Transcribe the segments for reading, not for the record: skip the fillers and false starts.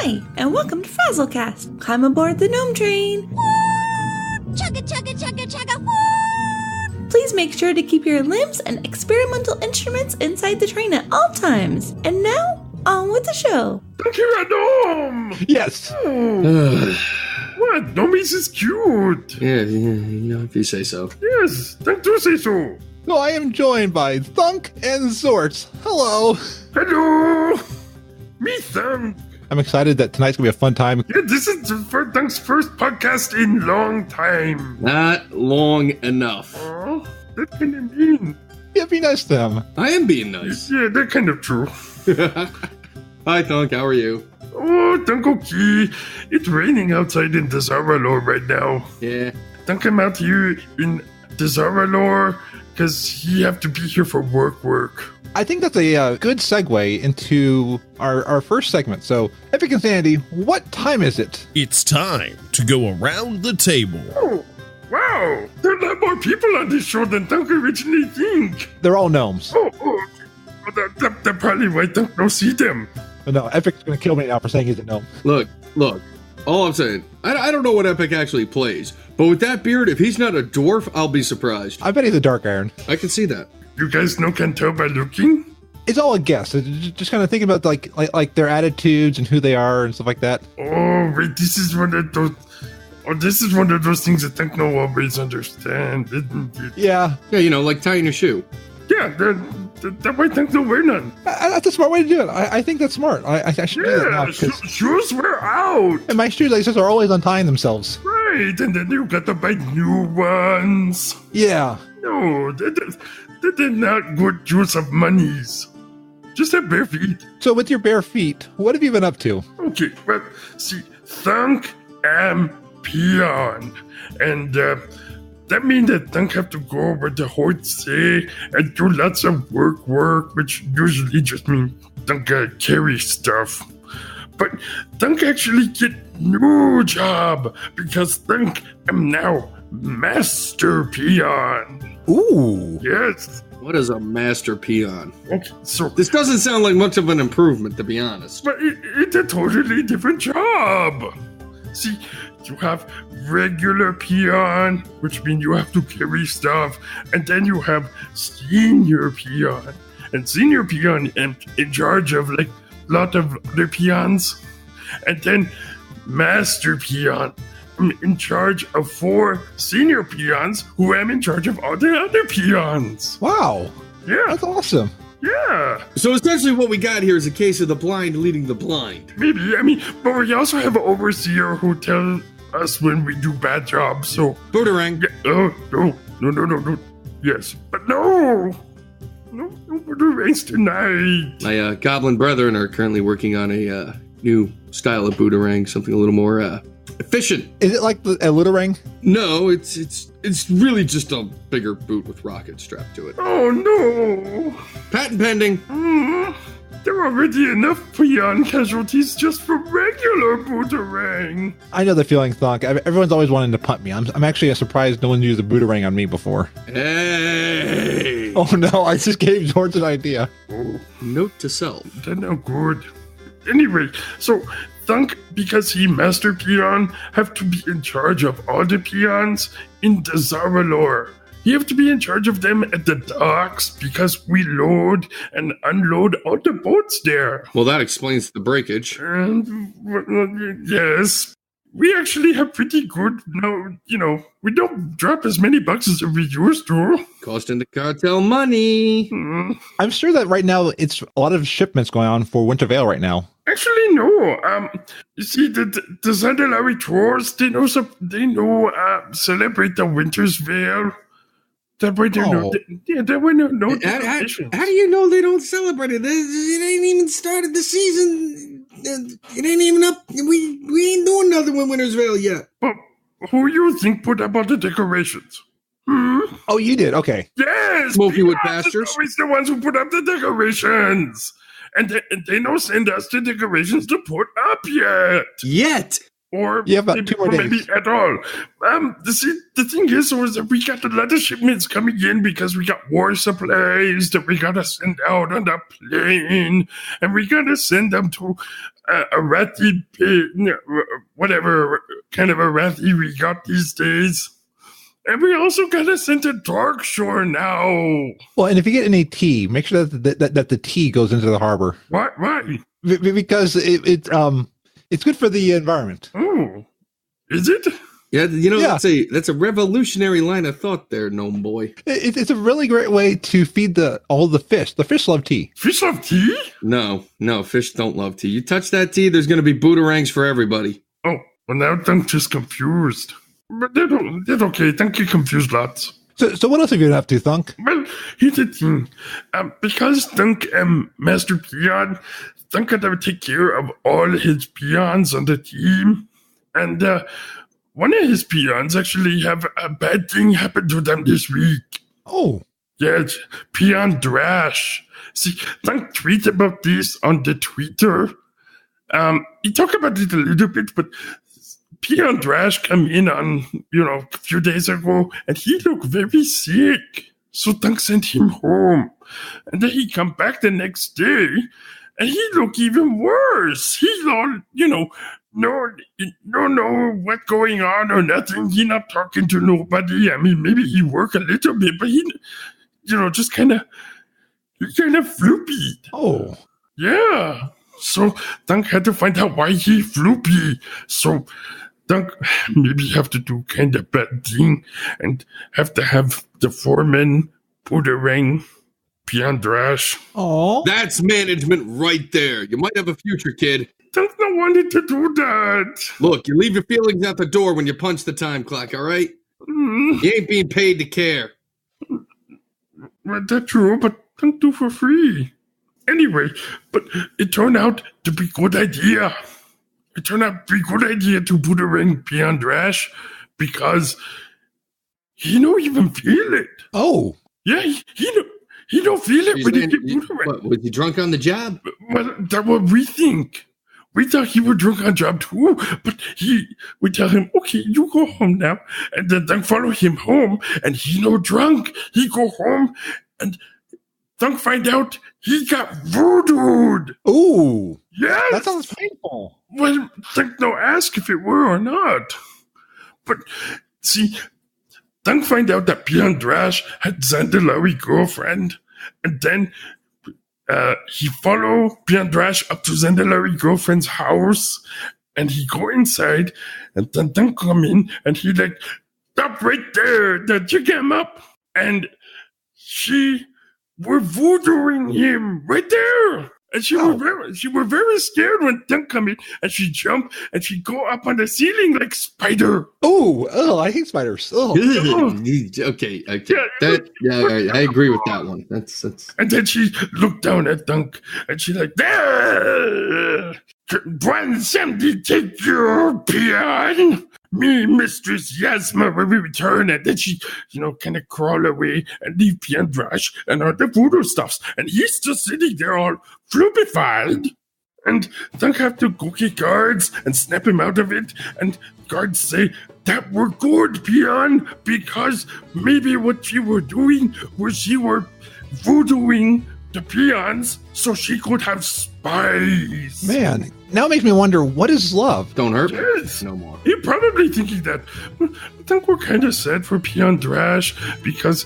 Hi, and welcome to FrazlCast. Climb aboard the GNOME train. Chugga, chugga, chugga, chugga. Please make sure to keep your limbs and experimental instruments inside the train at all times. And now, on with the show. Thank you, Gnome! Yes. What? Gnomies is cute. Yeah, if you say so. Yes, thank you say so. No, I am joined by Thunk and Xortz. Hello. Hello. Me, Thunk. I'm excited that tonight's going to be a fun time. Yeah, this is Thunk's first podcast in long time. Not long enough. Oh, that kind of mean. Yeah, be nice to him. I am being nice. Yeah, that's kind of true. Hi, Thunk. How are you? Oh, Thunk, okay. It's raining outside in Azeroth right now. Yeah. Thunk, I'm out here in Azeroth because he have to be here for work. I think that's a good segue into our first segment. So, Epicinsanity, what time is it? It's time to go around the table. Oh, wow. There are a lot more people on this show than Thunk originally think. They're all gnomes. Oh, that probably why Thunk don't see them. But no, Epic's going to kill me now for saying he's a gnome. Look. All I'm saying, I don't know what Epic actually plays, but with that beard, if he's not a dwarf, I'll be surprised. I bet he's a dark iron. I can see that. You guys can tell by looking? It's all a guess. It's just kind of thinking about like their attitudes and who they are and stuff like that. Oh, wait, this is one of those... Oh, this is one of those things that Thunk no always understand, isn't it? Yeah. Yeah, like tying a shoe. Yeah, that way Thunk don't wear none. That's a smart way to do it. I think that's smart. I should do that now. Yeah, shoes wear out. And my shoelaces are always untying themselves. Right, and then you got to buy new ones. Yeah. No, they're not good use of monies. Just have bare feet. So with your bare feet, what have you been up to? Okay, well, see, Thunk am peon. And that means that Thunk have to go where the hordes say and do lots of work, which usually just means Thunk carry stuff. But Thunk actually get new job because Thunk am now master peon. Ooh. Yes. What is a master peon? Okay, so This doesn't sound like much of an improvement, to be honest. but it's a totally different job. See, you have regular peon, which means you have to carry stuff, and then you have senior peon. And senior peon in charge of like a lot of other peons. And then master peon. I'm in charge of 4 senior peons who am in charge of all the other peons. Wow. Yeah, That's awesome. yeah. So essentially what we got here is a case of the blind leading the blind. Maybe, but we also have an overseer who tells us when we do bad jobs, so... Booterang. Yeah, no. Yes, but no Booterangs tonight. My goblin brethren are currently working on a new style of booterang, something a little more efficient. Is it like a littering? No, it's really just a bigger boot with rockets strapped to it. Oh no! Patent pending. There are already enough peon casualties just for regular Booterang. I know the feeling, Thunk. Everyone's always wanting to punt me. I'm actually surprised no one used a booterang on me before. Hey! Oh no, I just gave Xortz an idea. Oh, Note to self. they're no good. Anyway, so Thunk, because he master peon, have to be in charge of all the peons in the Zaralor. You have to be in charge of them at the docks because we load and unload all the boats there. Well, that explains the breakage. And, yes, we actually have pretty good, we don't drop as many boxes as we used to. Costing the cartel money. I'm sure that right now it's a lot of shipments going on for Winter Veil right now. Actually, no. You see, the Zandalari Tours, they know celebrate the Winter's Veil. That way they know. That way no. How do you know they don't celebrate it? It ain't even started the season. It ain't even up. We ain't doing nothing with Winter's Veil yet. But who you think put up all the decorations? Oh, you did? Okay. Yes! Smoky-wood peons pastures? are always the ones who put up the decorations. And they don't send us the decorations to put up yet. Yet? Or You have about 2 more days. maybe at all. The thing is that we got a lot of shipments coming in because we got war supplies that we gotta send out on the plane, and we gotta send them to a ratty whatever kind of a ratty we got these days. And we also gotta send to Dark Shore now. Well, and if you get any tea, make sure that the tea goes into the harbor. Why? Because it's good for the environment. Oh, is it? Yeah, that's a revolutionary line of thought there, gnome boy. It's a really great way to feed all the fish. The fish love tea. Fish love tea? No, fish don't love tea. You touch that tea, there's going to be booterangs for everybody. Oh, well now Thunk just confused. But that's okay. Thunk you confused lots. So what else have you been up to, Thunk? Well, here's the thing. Because Thunk Master Peon, Thunk had to take care of all his peons on the team. And one of his peons actually have a bad thing happen to them this week. Oh. Yeah, it's Peon Drash. See, Thunk tweeted about this on the Twitter. He talked about it a little bit, but Peon Drash came in on, a few days ago, and he looked very sick. So Thunk sent him home. And then he come back the next day, and he looked even worse. He all, no, what's going on or nothing. He not talking to nobody. I mean, maybe he work a little bit, but he, just kind of floopy. Oh. Yeah. So Thunk had to find out why he floopy. So Thunk maybe have to do kind of bad thing and have to have the foreman put a ring Peon Drash. Oh. That's management right there. You might have a future, kid. Thunk not wanted to do that. Look, you leave your feelings at the door when you punch the time clock, all right? You ain't being paid to care. Well, that's true, but Thunk do for free. Anyway, but it turned out to be a good idea. It turned out to be a good idea to put a ring Peon Drash because he don't even feel it. Oh. Yeah, he don't feel it when he get put a ring. What, was he drunk on the job? Well, that's what we think. We thought he was drunk on job too, but we tell him, okay, you go home now. And then Thunk follow him home, and he no drunk. He go home, and Thunk find out he got voodooed. Ooh. Yes. That sounds painful. Well, Thunk no ask if it were or not. But, see, Thunk find out that Peon Drash had Zandalari girlfriend, and then he follow Peon Drash up to Zandalari girlfriend's house, and he go inside, and then Thunk come in, and he like, stop right there, that you get him up, and she were voodooing him right there. And she were very scared when Thunk come in, and she jump and she go up on the ceiling like spider. Oh, I hate spiders. Oh. Okay. I agree with that one. That's. And then she looked down at Thunk, and she like, "One somebody take your peon." Me, Mistress Yasma, when we return, and then she, kind of crawl away and leave Peon Drash and all the voodoo stuffs. And he's just sitting there all floopified. And Thunk have to go get guards and snap him out of it. And guards say, that were good, Peon, because maybe what she were doing was she were voodooing the peons so she could have spies. Man, now it makes me wonder, what is love? Don't hurt me. Yes. No more. You're probably thinking that. I think we're kind of sad for Peon Drash because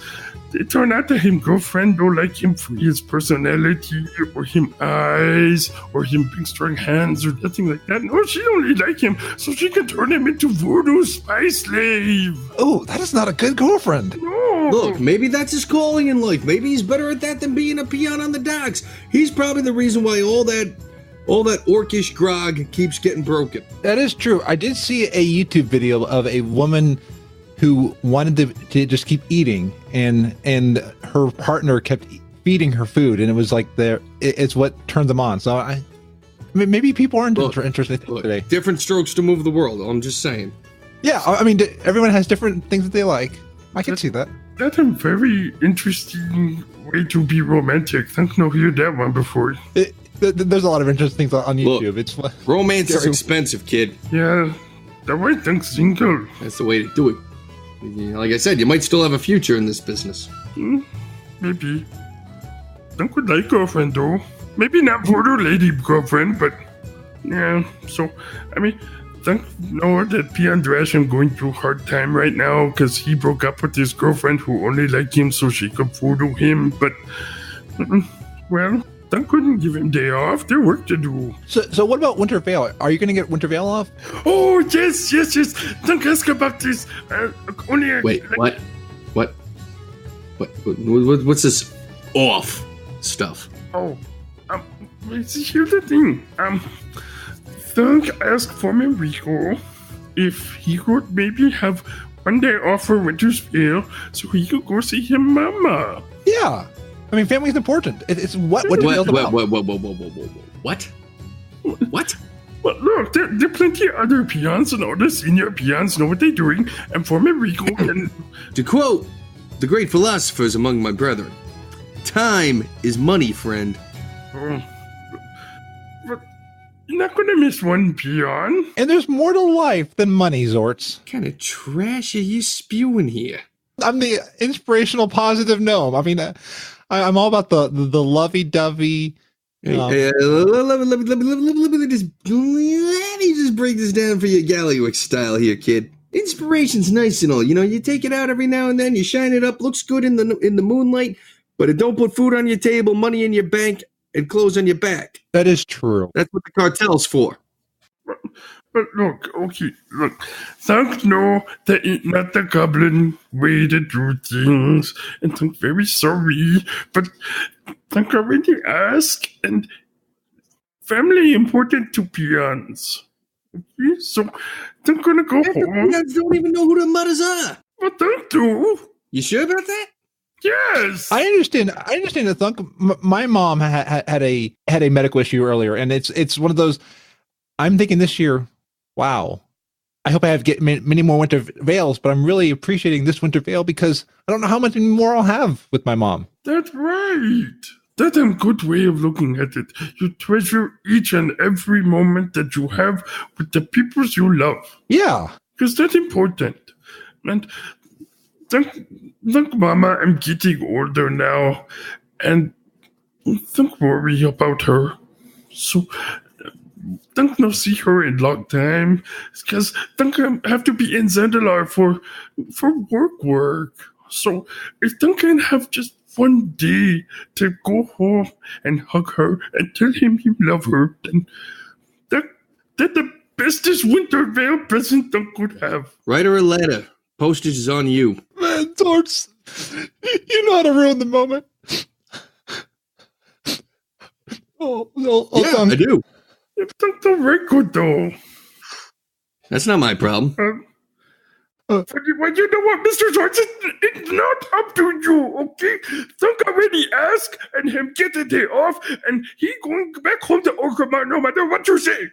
it turned out that him girlfriend don't like him for his personality or him eyes or him big strong hands or nothing like that. No, she only like him so she can turn him into voodoo spy slave. Oh, that is not a good girlfriend. No. Look, maybe that's his calling in life. Maybe he's better at that than being a peon on the docks. He's probably the reason why all that orcish grog keeps getting broken. That is true. I did see a YouTube video of a woman who wanted to just keep eating, and her partner kept feeding her food, and it was like it's what turned them on. So maybe people aren't interested today. Different strokes to move the world. I'm just saying. Yeah, I mean, everyone has different things that they like. I can see that. That's a very interesting way to be romantic. I think no heard that one before. There's a lot of interesting things on YouTube. Look, romance is expensive, kid. Yeah, That way Thunk's single. That's the way to do it. Like I said, you might still have a future in this business. Maybe. Thunk would like girlfriend though. Maybe not voodoo lady girlfriend, but yeah. So, I mean, Thunk know that Peon Drasham going through a hard time right now because he broke up with his girlfriend who only liked him so she could voodoo him. But, well, Thunk couldn't give him day off. There's work to do. So what about Winter Veil? Are you going to get Winter Veil off? Oh, yes. Thunk asked about this. Wait, what? What's this off stuff? Oh, here's the thing. Thunk asked for Rico if he could maybe have one day off for Winter's Veil so he could go see his mama. Yeah. I mean, family's important. It's what Winter Veil's about. What? What? Well, look, there are plenty of other peons and all the senior peons know what they're doing, and for Rico can... To quote the great philosophers among my brethren, time is money, friend. But you're not going to miss one peon. And there's more to life than money, Xortz. What kind of trash are you spewing here? I'm the inspirational positive gnome. I mean, I'm all about the lovey-dovey. Let me just break this down for you Galliwick style here, kid. Inspiration's nice and all. You know, you take it out every now and then, you shine it up, looks good in the moonlight, but it don't put food on your table, money in your bank, and clothes on your back. That is true. That's what the cartel's for. But look, Thunk know that it's not the goblin way to do things, and Thunk very sorry, but Thunk already asked, and family important to peons. Okay, so Thunk gonna go home. Peons don't even know who the mothers are. But Thunk do. You sure about that? Yes. I understand that Thunk. My mom had a medical issue earlier, and it's one of those. I'm thinking this year, wow, I hope I get many more Winter Veils, but I'm really appreciating this Winter Veil because I don't know how much more I'll have with my mom. That's right. That's a good way of looking at it. You treasure each and every moment that you have with the people you love. Yeah. Because that's important. And Thunk Mama, I'm getting older now, and don't worry about her. So... Thunk no see her in long time, because Thunk have to be in Zandalar for work. So if Thunk can have just one day to go home and hug her and tell him you love her, then that's the bestest Winter Veil present Thunk could have. Write her a letter. Postage is on you. Man, Xortz, you know how to ruin the moment. Yeah, I do. Thunk's not very good, though. That's not my problem. Well, you know what, Mr. Xortz? It's not up to you, okay? Thunk already asked, and him get a day off, and he going back home to Orgrimmar no matter what you say.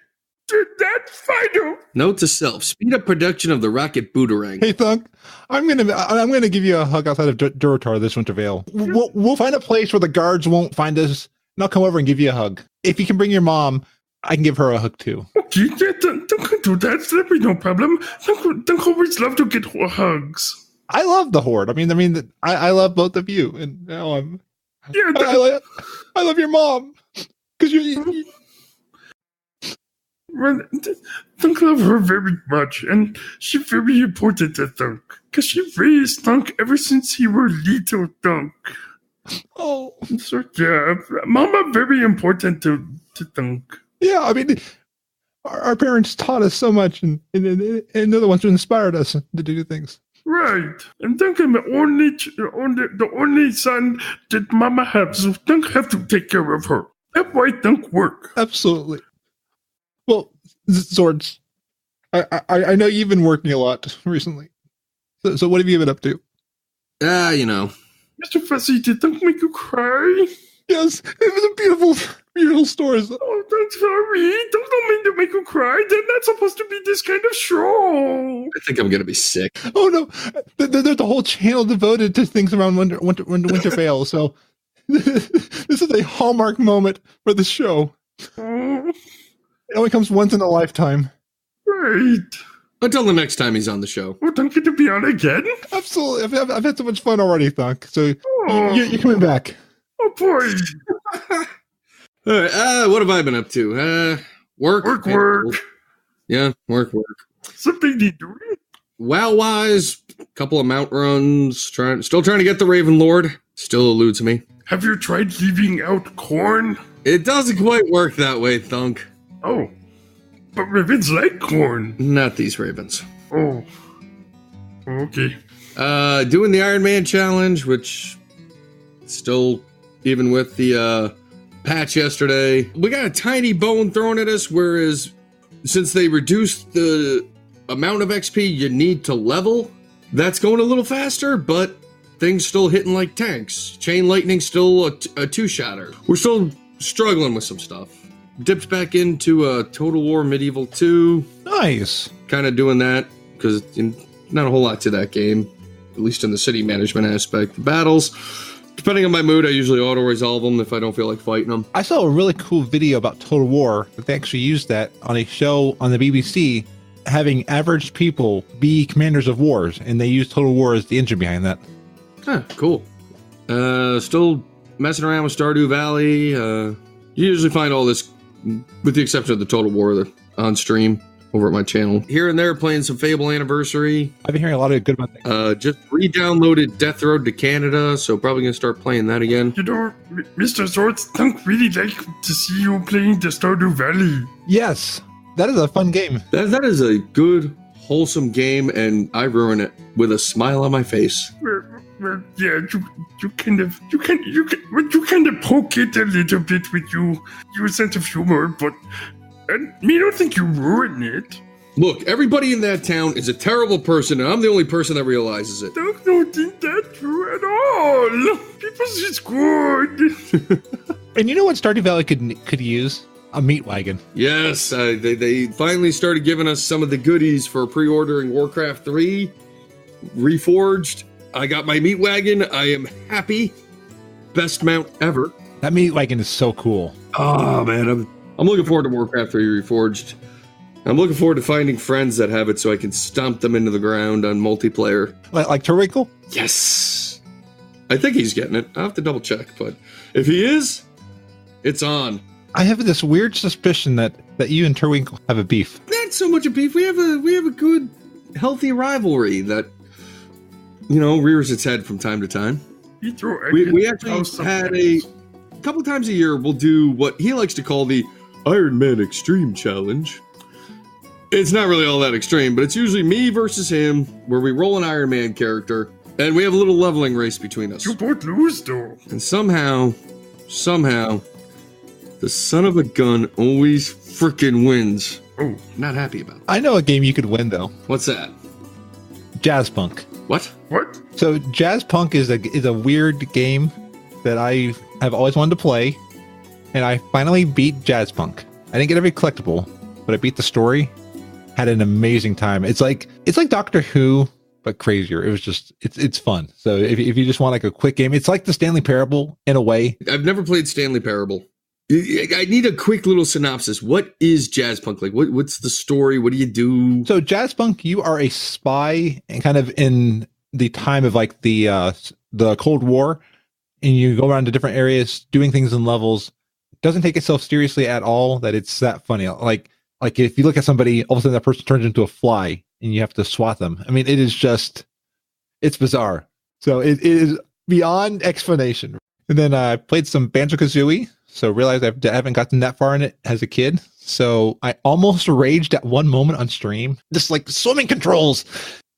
That's final. Note to self: speed up production of the rocket boomerang. Hey Thunk, I'm gonna give you a hug outside of Durotar this Winter Veil. We'll find a place where the guards won't find us, and I'll come over and give you a hug. If you can bring your mom, I can give her a hug too. Okay, yeah, Thunk can do that. That'll be no problem. Thunk always love to get hugs. I love the Horde. I mean, I love both of you, and now I'm. Yeah, I love your mom because you. Well, Thunk love her very much, and she's very important to Thunk, because she raised Thunk ever since he were little Thunk. Oh. So, yeah, Mama very important to Thunk. Yeah, I mean, our parents taught us so much, and they're the ones who inspired us to do things. Right, and Thunk is the only son that Mama has, so Thunk have to take care of her. That's why Thunk work. Absolutely. Well, Xortz, I know you've been working a lot recently. So what have you been up to? You know. Mr. Frazley, did Thunk make you cry? Yes, it was a beautiful story. Oh, I'm sorry. Don't mean to make you cry. They're not supposed to be this kind of show. I think I'm going to be sick. Oh, no. There's a whole channel devoted to things around Winter Veil, so this is a hallmark moment for the show. It only comes once in a lifetime. Right. Until the next time he's on the show. Oh, don't get to be on again? Absolutely. I've had so much fun already, Thunk. So Oh, you're coming back. oh boy. All right, what have I been up to? Work. Yeah, work. Something to do. WoW-wise, couple of mount runs. Still trying to get the Raven Lord. Still eludes me. Have you tried leaving out corn? It doesn't quite work that way, Thunk. Oh, but ravens like corn. Not these ravens. Oh, okay. Doing the Iron Man challenge, which still, even with the patch yesterday, we got a tiny bone thrown at us, whereas since they reduced the amount of XP you need to level, that's going a little faster, but things still hitting like tanks. Chain Lightning still a two-shotter. We're still struggling with some stuff. Dipped back into Total War Medieval 2. Nice. Kind of doing that, because not a whole lot to that game, at least in the city management aspect. The battles, depending on my mood, I usually auto-resolve them if I don't feel like fighting them. I saw a really cool video about Total War that they actually used that on a show on the BBC, having average people be commanders of wars, and they used Total War as the engine behind that. Huh, cool. Still messing around with Stardew Valley. You usually find all this, with the exception of the Total War, on stream over at my channel. Here and there, playing some Fable Anniversary. I've been hearing a lot of good about that. Just re-downloaded Death Road to Canada, so probably gonna start playing that again. You know, Mr. Xortz, Thunk really like to see you playing the Stardew Valley. Yes, that is a fun game. That is a good, wholesome game, and I ruin it with a smile on my face. Well, yeah, you kind of poke it a little bit with your sense of humor, but I don't think you ruin it. Look, everybody in that town is a terrible person, and I'm the only person that realizes it. Don't think that true at all. People's is good. And you know what Stardew Valley could use? A meat wagon. Yes, they finally started giving us some of the goodies for pre-ordering Warcraft 3 Reforged. I got my meat wagon. I am happy. Best mount ever. That meat wagon is so cool. Oh man, I'm looking forward to Warcraft 3 Reforged. I'm looking forward to finding friends that have it so I can stomp them into the ground on multiplayer. Like Turwinkle? Yes. I think he's getting it. I'll have to double check, but if he is, it's on. I have this weird suspicion that you and Turwinkle have a beef. Not so much a beef. We have a good, healthy rivalry that, you know, rears its head from time to time. We actually had a couple times a year, we'll do what he likes to call the Iron Man Extreme Challenge. It's not really all that extreme, but it's usually me versus him, where we roll an Iron Man character, and we have a little leveling race between us. You both lose, though. And somehow, the son of a gun always frickin' wins. Oh, not happy about it. I know a game you could win, though. What's that? Jazzpunk. What? So Jazzpunk is a weird game that I have always wanted to play, and I finally beat Jazzpunk. I didn't get every collectible, but I beat the story. Had an amazing time. It's like Doctor Who, but crazier. It was just it's fun. So if you just want like a quick game, it's like the Stanley Parable in a way. I've never played Stanley Parable. I need a quick little synopsis. What is Jazzpunk like? What's the story? What do you do? So Jazzpunk, you are a spy and kind of in the time of like the Cold War, and you go around to different areas doing things in levels. Doesn't take itself seriously at all. That it's that funny. Like if you look at somebody, all of a sudden that person turns into a fly and you have to swat them. I mean, it's bizarre. So it is beyond explanation. And then I played some Banjo-Kazooie. So realized I haven't gotten that far in it as a kid. So I almost raged at one moment on stream. Just like swimming controls.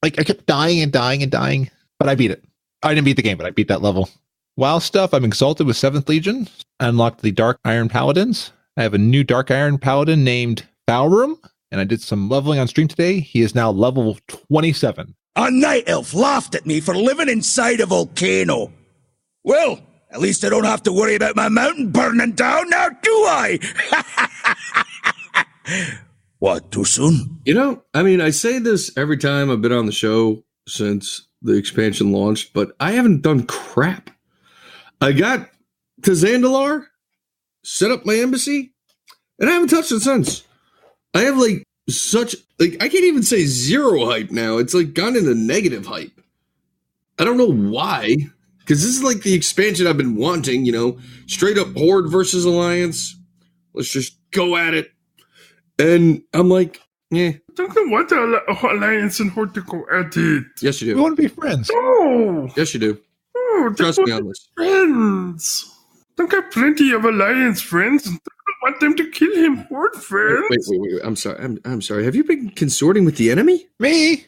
Like I kept dying and dying and dying. But I beat it. I didn't beat the game, but I beat that level. WoW stuff, I'm exalted with 7th Legion. I unlocked the Dark Iron Paladins. I have a new Dark Iron Paladin named Balroom. And I did some leveling on stream today. He is now level 27. A night elf laughed at me for living inside a volcano. Well, at least I don't have to worry about my mountain burning down now, do I? What, too soon? You know, I mean, I say this every time I've been on the show since the expansion launched, but I haven't done crap. I got to Zandalar, set up my embassy, and I haven't touched it since. I have like such, like, I can't even say zero hype now. It's like gone into negative hype. I don't know why, because this is like the expansion I've been wanting, you know, straight up Horde versus Alliance. Let's just go at it. And I'm like, yeah. I don't want the Alliance and Horde to go at it. Yes, you We do. want to be friends. Oh, Yes, you do. oh, Trust me on this. friends. Don't got plenty of Alliance friends. I don't want them to kill him, Horde friends. Wait. I'm sorry. I'm sorry. Have you been consorting with the enemy? Me?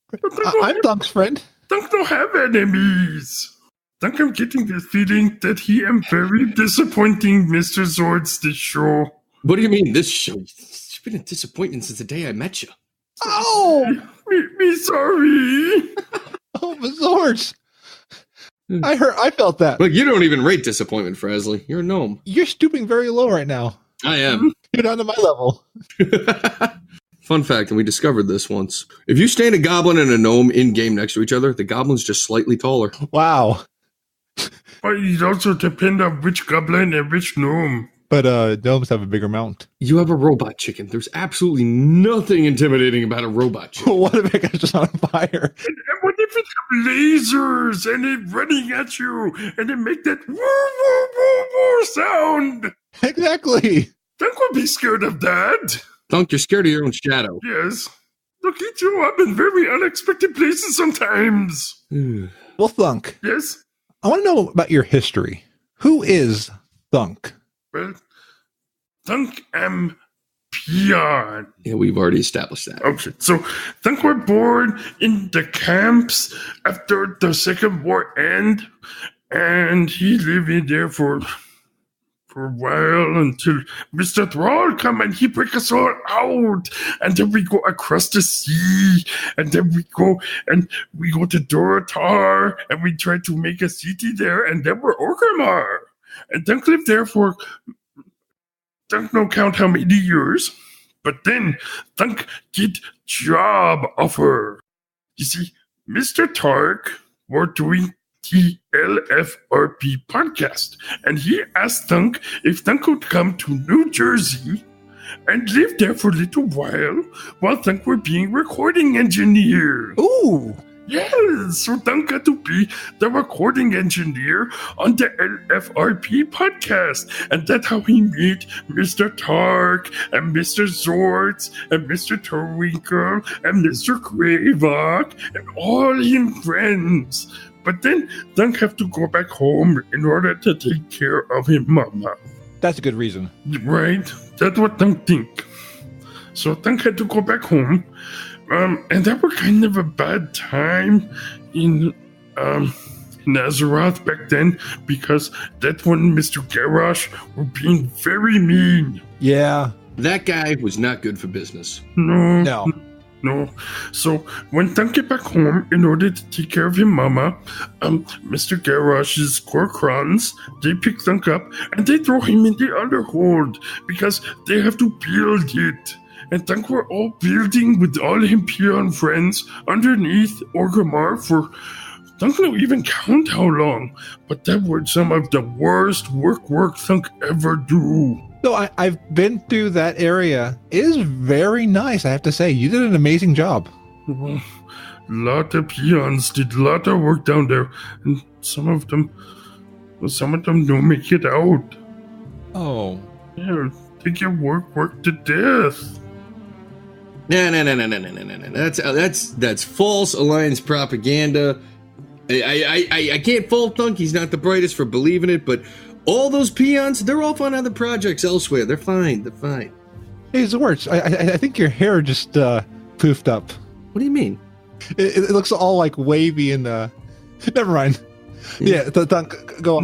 But don't I'm Thunk's friend. Thunk don't have enemies. Thunk, I'm getting the feeling that he am very disappointing Mr. Xortz this show. What do you mean, this show? It's been a disappointment since the day I met you. Oh! Me sorry. Oh, Mazords. I felt that. Look, you don't even rate disappointment, Frazley. You're a gnome. You're stooping very low right now. I am. You're down to my level. Fun fact, and we discovered this once. If you stand a goblin and a gnome in-game next to each other, the goblin's just slightly taller. Wow. But it also depends on which goblin and which gnome. But gnomes have a bigger mount. You have a robot chicken. There's absolutely nothing intimidating about a robot chicken. What if it got just on fire? And what if it have lasers and it running at you and it make that woo woo woo woo sound? Exactly. Thunk would be scared of that. Thunk, you're scared of your own shadow. Yes. Look at you up in very unexpected places sometimes. Well, Thunk, Yes. I want to know about your history. Who is Thunk? Well, Thunk am peon. Yeah, we've already established that. Okay, so Thunk were born in the camps after the Second War end, and he lived in there for a while until Mr. Thrall come and he break us all out, and then we go across the sea, and then we go to Dorotar, and we try to make a city there, and then we're Orgrimmar, and Thunk lived there for don't know count how many years, but then Thunk get job offer. You see, Mr. Tark were doing the LFRP podcast, and he asked Thunk if Thunk could come to New Jersey and live there for a little while Thunk were being recording engineer. Ooh. Yes, so Thunk got to be the recording engineer on the LFRP podcast, and that's how he met Mr. Tark and Mr. Xortz and Mr. Torwinkle and Mr. Gravok and all him friends. But then Thunk have to go back home in order to take care of his mama. That's a good reason. Right? That's what Thunk think. So Thunk had to go back home. And that were kind of a bad time in Azeroth back then, because that's when Mr. Garrosh were being very mean. Yeah. That guy was not good for business. No. So when Thunk get back home in order to take care of his mama, Mr. Garrosh's Corcrons, they pick Thunk up and they throw him in the Underhold because they have to build it. And Thunk were all building with all him peon friends underneath Orgrimmar for Thunk don't even count how long, but that were some of the worst work Thunk ever do. So I've been through that area. It is very nice, I have to say. You did an amazing job. Well, lot of peons did a lot of work down there, and some of them don't make it out. Oh. Yeah, they get work to death. No. That's false Alliance propaganda. I can't fault Thunk. He's not the brightest for believing it, but all those peons, they're off on other projects elsewhere. They're fine. Hey, Xortz, I think your hair just poofed up. What do you mean? It looks all like wavy and never mind. Yeah, Thunk, go on.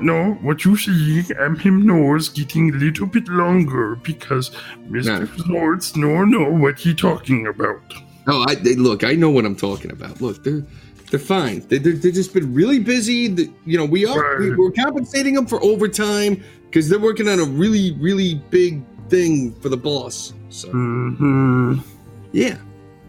No. What you see, him nose getting a little bit longer because Mr. Xortz know what he talking about. Oh, look, I know what I'm talking about. Look, they're fine. They've just been really busy. We're compensating them for overtime because they're working on a really, really big thing for the boss. So, yeah.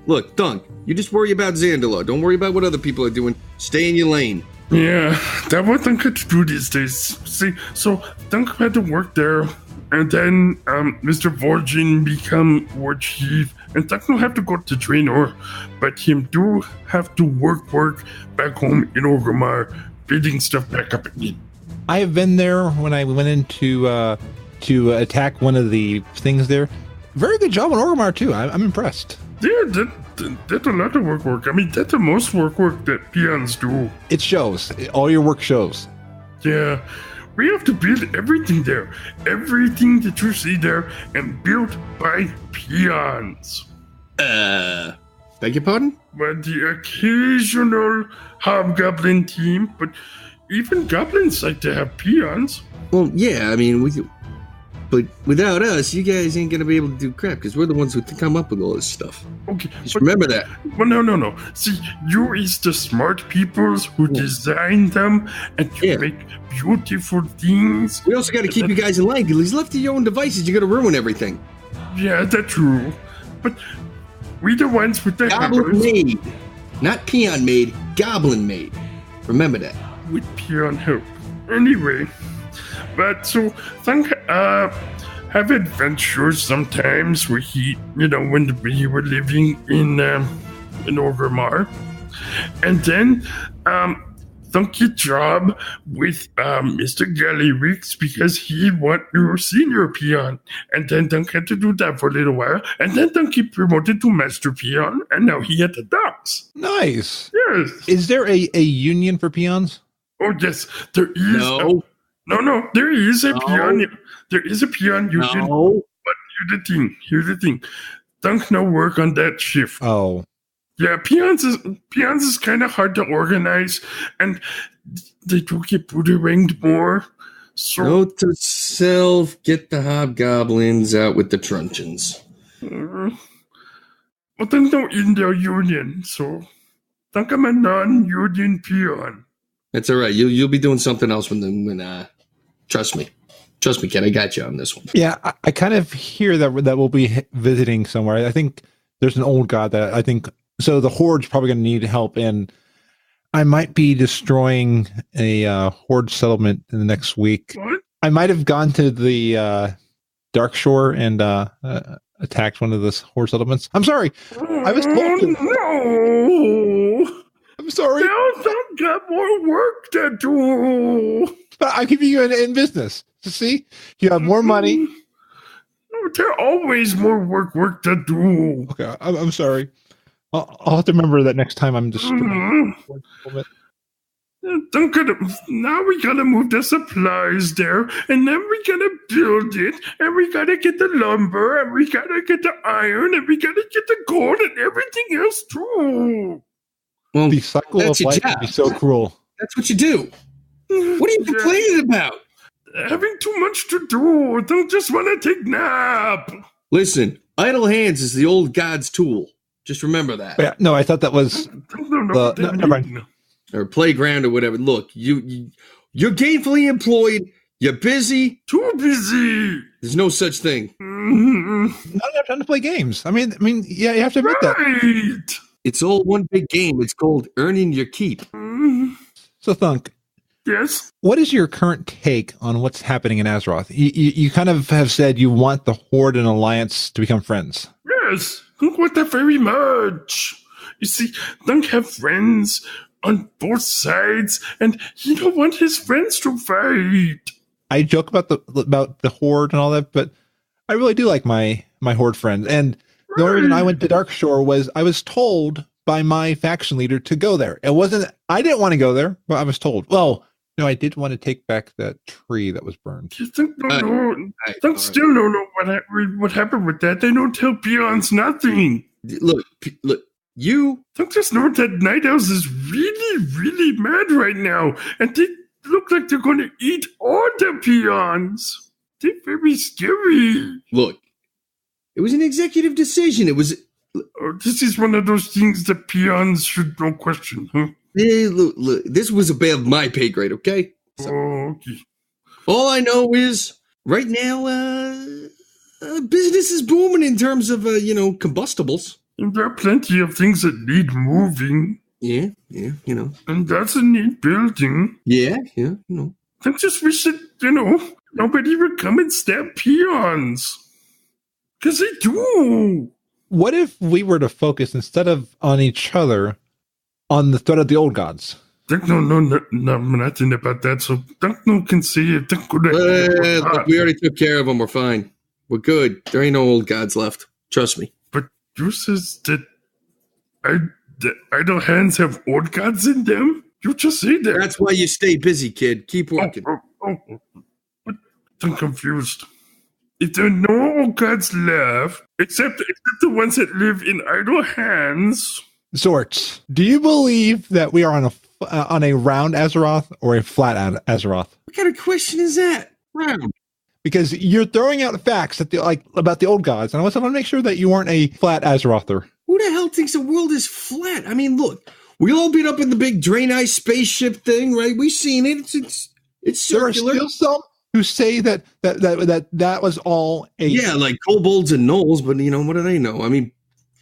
Look, Thunk, you just worry about Xandala. Don't worry about what other people are doing. Stay in your lane. Yeah, that's what Thunk had to do these days. See, so Thunk had to work there And then Mr. Vorgin become war chief, and Thunk don't have to go to trainer, but him do have to work back home in Orgrimmar, building stuff back up again. I have been there when I went in to attack one of the things there. Very good job on Orgrimmar too. I'm impressed. Yeah, that's a lot of work. I mean, that's the most work that peons do. It shows. All your work shows. Yeah. We have to build everything there. Everything that you see there and built by peons. Beg your pardon? But the occasional hobgoblin team, but even goblins like to have peons. Well, yeah, I mean, but without us, you guys ain't gonna be able to do crap, because we're the ones who come up with all this stuff. Okay. Just remember that. Well, no. See, you is the smart peoples who design them and to make beautiful things. We also gotta keep you guys in line, because he's left to your own devices, you're gonna ruin everything. Yeah, that's true. But we the ones with the Goblin made. Not peon made, goblin made. Remember that. With peon help. Anyway. But so, Thunk have adventures sometimes where when we were living in Orgrimmar. And then Thunk get job with Mr. Gallywix because he want your senior peon. And then Thunk had to do that for a little while. And then Thunk get promoted to master peon, and now he at the docks. Nice. Yes. Is there a union for peons? Oh, yes. There is. No. No, there is a peon. There is a peon union. No. But here's the thing. Thunk no work on that shift. Oh. Yeah, peons is kind of hard to organize, and they do get boomeranged more. So Note to self, get the hobgoblins out with the truncheons. But Thunk no in their union, so Thunk I'm a non-union peon. That's all right. You'll be doing something else when trust me, kid. I got you on this one. Yeah, I kind of hear that we'll be visiting somewhere. I think there's an old god that I think. So the Horde's probably going to need help, and I might be destroying a Horde settlement in the next week. What? I might have gone to the Dark Shore and attacked one of the Horde settlements. I'm sorry. I was told to. No. I'm sorry. Now Thunk got more work to do. But I'm keeping you in business. So see, you have more money. No, there's always more work to do. Okay, I'm sorry. I'll have to remember that next time I'm just. Now we gotta move the supplies there, and then we gotta build it, and we gotta get the lumber, and we gotta get the iron, and we gotta get the gold, and everything else too. Well, the cycle of life would be so cruel. That's what you do. What are you complaining about? Having too much to do. Don't just want to take nap. Listen, idle hands is the old god's tool. Just remember that. Yeah, no, I thought that was never mind. Or playground or whatever. Look, you're gainfully employed. You're busy. Too busy. There's no such thing. Not enough time to play games. I mean, yeah, you have to admit that. It's all one big game. It's called earning your keep. So, Thunk. Yes? What is your current take on what's happening in Azeroth? You kind of have said you want the Horde and Alliance to become friends. Yes, Thunk want that very much. You see, Thunk have friends on both sides, and he don't want his friends to fight. I joke about the Horde and all that, but I really do like my Horde friends. And the only reason I went to Darkshore was I was told by my faction leader to go there. I didn't want to go there, but I was told. Well, no, I did want to take back that tree that was burned. Thunk still don't know what happened with that. They don't tell peons nothing. Look, you... Thunk just know that Night Owls is really, really mad right now, and they look like they're going to eat all the peons. They're very scary. Look, it was an executive decision. It was... this is one of those things that peons should no question, huh? Hey, look, this was above my pay grade, okay? So, okay. All I know is, right now, business is booming in terms of, combustibles. And there are plenty of things that need moving. Yeah, And that's a neat building. Yeah. I just wish that, nobody would come and stab peons. Because they do. What if we were to focus, instead of on each other, on the threat of the old gods? No, nothing about that. So no can say it. Look, we already took care of them. We're fine. We're good. There ain't no old gods left. Trust me. But you says that the idle hands have old gods in them? You just say that. That's why you stay busy, kid. Keep working. But I'm confused. If there are no old gods left, except the ones that live in idle hands. Xortz, do you believe that we are on a round Azeroth or a flat Azeroth? What kind of question is that? Round. Because you're throwing out facts that about the old gods, and I want to make sure that you weren't a flat Azerother. Who the hell thinks the world is flat? I mean, look, we all been up in the big Drain Eye spaceship thing, right? We've seen it. It's circular. There are still some who say that was all a... Yeah, like kobolds and gnolls, but what do they know? I mean,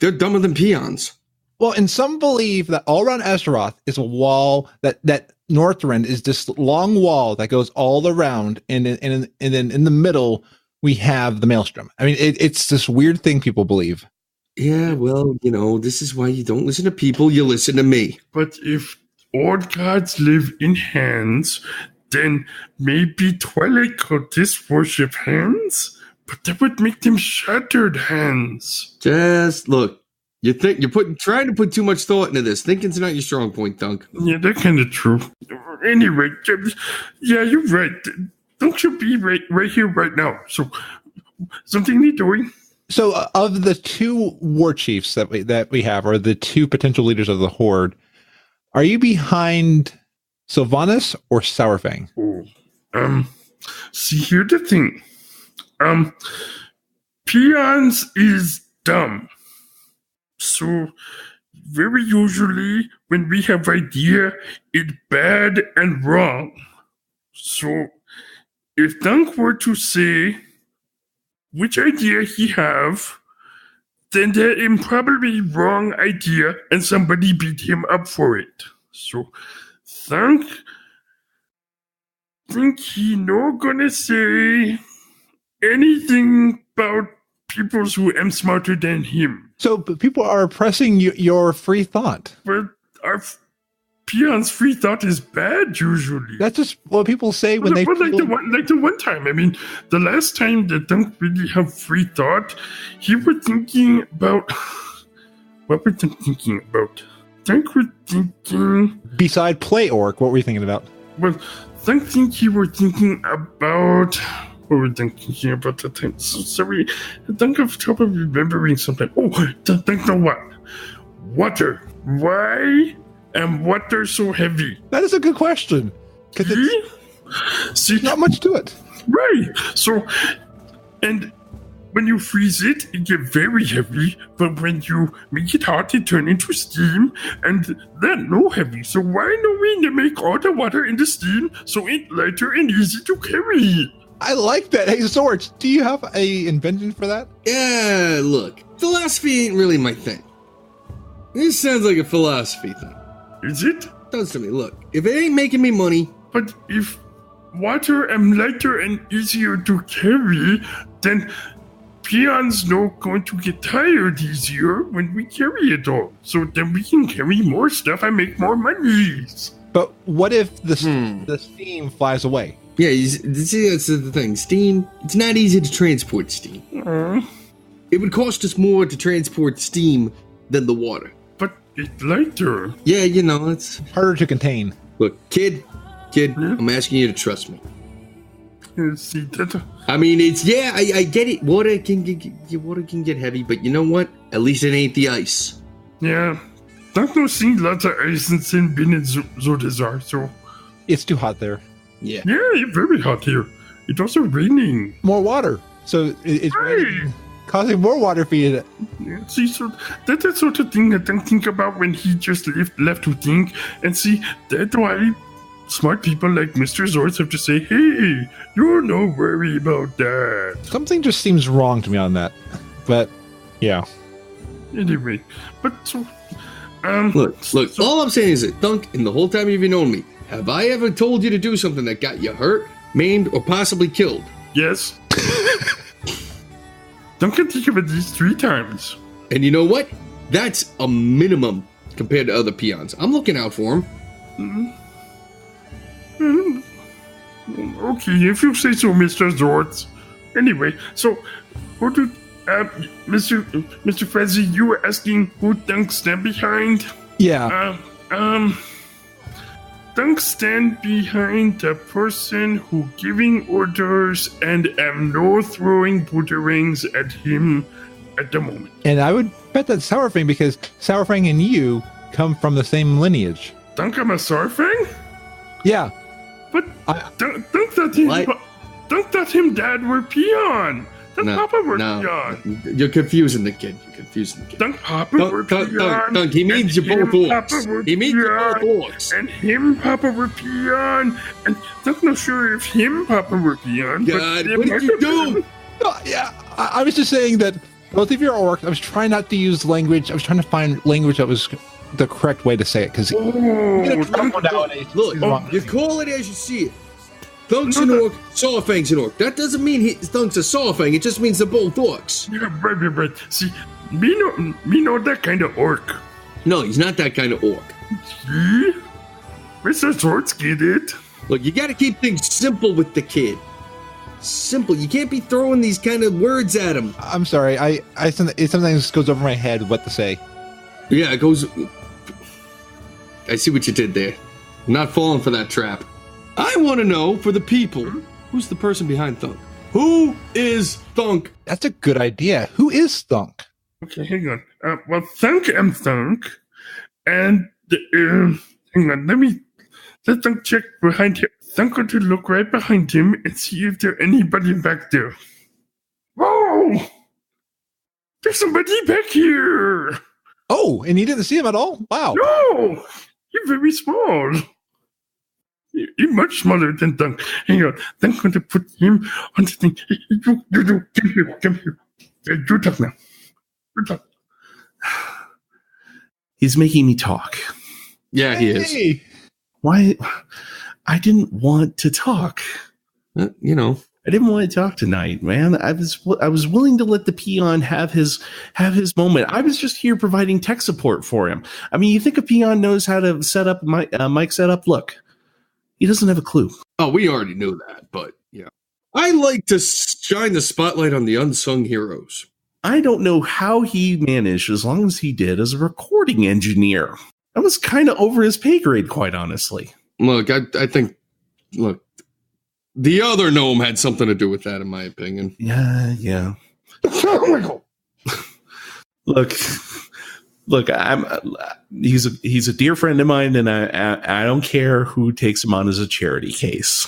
they're dumber than peons. Well, and some believe that all around Azeroth is a wall, that Northrend is this long wall that goes all around, and then in the middle we have the Maelstrom. I mean, it's this weird thing people believe. Yeah, well, this is why you don't listen to people, you listen to me. But if old gods live in hands, then maybe Twilight cultists worship hands? But that would make them shattered hands. Just look. You think you're trying to put too much thought into this. Thinking's not your strong point, Thunk. Yeah, that's kind of true. Anyway, yeah, you're right. Don't you be right here, right now. So, something you're doing? So, of the two war chiefs that we have, or the two potential leaders of the Horde, are you behind Sylvanas or Sourfang? See, here's the thing. Peons is dumb. So, very usually, when we have idea, it's bad and wrong. So, if Thunk were to say which idea he have, then there is probably wrong idea, and somebody beat him up for it. So, Thunk think he not gonna say anything about people who am smarter than him. So people are oppressing your free thought. But our peon's free thought is bad usually. That's just what people say when they. But like the one time. I mean, the last time that don't really have free thought, he was thinking about what were they thinking about? Thunk was thinking. Beside Play Orc, what were you thinking about? Well, think he was thinking about. What were we thinking about that time? So sorry, I think I've trouble remembering something. Oh, think know what? Water. Why am water so heavy? That is a good question. See, not much to it. Right. So, and when you freeze it, it gets very heavy. But when you make it hot, it turns into steam, and then no heavy. So why no we to make all the water in the steam so it's lighter and easy to carry? I like that. Hey, Xortz, do you have a invention for that? Yeah, look, philosophy ain't really my thing. This sounds like a philosophy thing. Is it? Does to me. Look, if it ain't making me money... But if water am lighter and easier to carry, then peons not going to get tired easier when we carry it all. So then we can carry more stuff and make more money. But what if the steam flies away? Yeah, see, that's the thing. Steam, it's not easy to transport steam. It would cost us more to transport steam than the water. But it's lighter. Yeah, it's... harder to contain. Look, kid, I'm asking you to trust me. See that? I mean, I get it. Water can get heavy, but you know what? At least it ain't the ice. Yeah. I've not seen lots of ice since been in Xortz, so... It's too hot there. Yeah. Yeah, it's very hot here. It's also raining. More water. So it's raining, causing more water for you. Yeah, see, so that's the sort of thing I don't think about when he just left to think. And see, that's why smart people like Mr. Xortz have to say, hey, you're no worry about that. Something just seems wrong to me on that. But, yeah. Anyway, but so... Look, all I'm saying is that, Thunk, in the whole time you've known me, have I ever told you to do something that got you hurt? maimed, or possibly killed. Yes. Thunk can think of it these 3 times. And you know what? That's a minimum compared to other peons. I'm looking out for him. Okay, if you say so, Mr. Xortz. Anyway, so who do Mr. Frazley, you were asking who Thunk stand behind? Yeah. Thunk stand behind the person who giving orders and am no throwing booterangs at him at the moment. And I would bet that's Sourfang because Sourfang and you come from the same lineage. Thunk am a Sourfang? Yeah. But Thunk thought him dad were peon. Thunk Papa were peon. You're confusing the kid. Thunk Papa were peon. Thunk, he means you're both orcs. He means you're both orcs. And him Papa were peon. And Thunk not sure if him Papa were peon. God, what did you do? Yeah, I was just saying that both of you are orcs. I was trying not to use language. I was trying to find language that was the correct way to say it. Because look, you call it as you see it. Thunk's an orc, Sawfang's an orc. That doesn't mean Thunk's a Sawfang. It just means they're both orcs. Yeah, right. See, me not that kind of orc. No, he's not that kind of orc. See? Mr. Xortz get it. Look, you got to keep things simple with the kid. Simple. You can't be throwing these kind of words at him. I'm sorry. It sometimes goes over my head what to say. Yeah, it goes. I see what you did there. I'm not falling for that trap. I want to know, for the people, who's the person behind Thunk? Who is Thunk? That's a good idea. Who is Thunk? Okay, hang on. Well, Thunk am Thunk. And, hang on, let Thunk check behind him. Thunk going to look right behind him and see if there's anybody back there. Whoa! There's somebody back here! Oh, and you didn't see him at all? Wow. No! You're very small. You're much smaller than Thunk. Hang on. Thunk's going to put him on the thing. Come here. You talk now. You talk. He's making me talk. Yeah, he is. Why? I didn't want to talk. I didn't want to talk tonight, man. I was willing to let the peon have his moment. I was just here providing tech support for him. I mean, you think a peon knows how to set up mic setup? Look, he doesn't have a clue. Oh, we already knew that, but yeah. I like to shine the spotlight on the unsung heroes. I don't know how he managed as long as he did as a recording engineer. I was kind of over his pay grade, quite honestly. Look, I think, the other gnome had something to do with that, in my opinion. Yeah. Look, he's a dear friend of mine, and I don't care who takes him on as a charity case.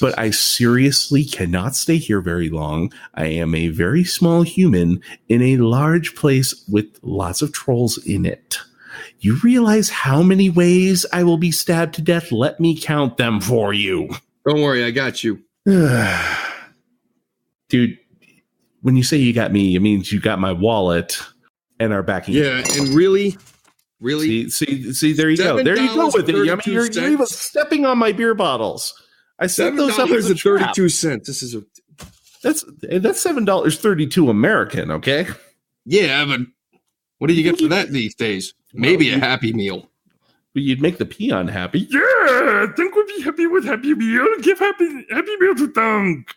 But I seriously cannot stay here very long. I am a very small human in a large place with lots of trolls in it. You realize how many ways I will be stabbed to death? Let me count them for you. Don't worry, I got you. Dude, when you say you got me, it means you got my wallet and are backing. Yeah, and really? See, there you go. There you go with it. I mean, you're even stepping on my beer bottles. I set those up as a trap. $7.32. This is that's $7.32 American, okay? Yeah, but what do you get for that these days? Maybe a Happy Meal. But you'd make the peon happy. Yeah, Thunk would be happy with Happy Meal. Give Happy Meal to Thunk.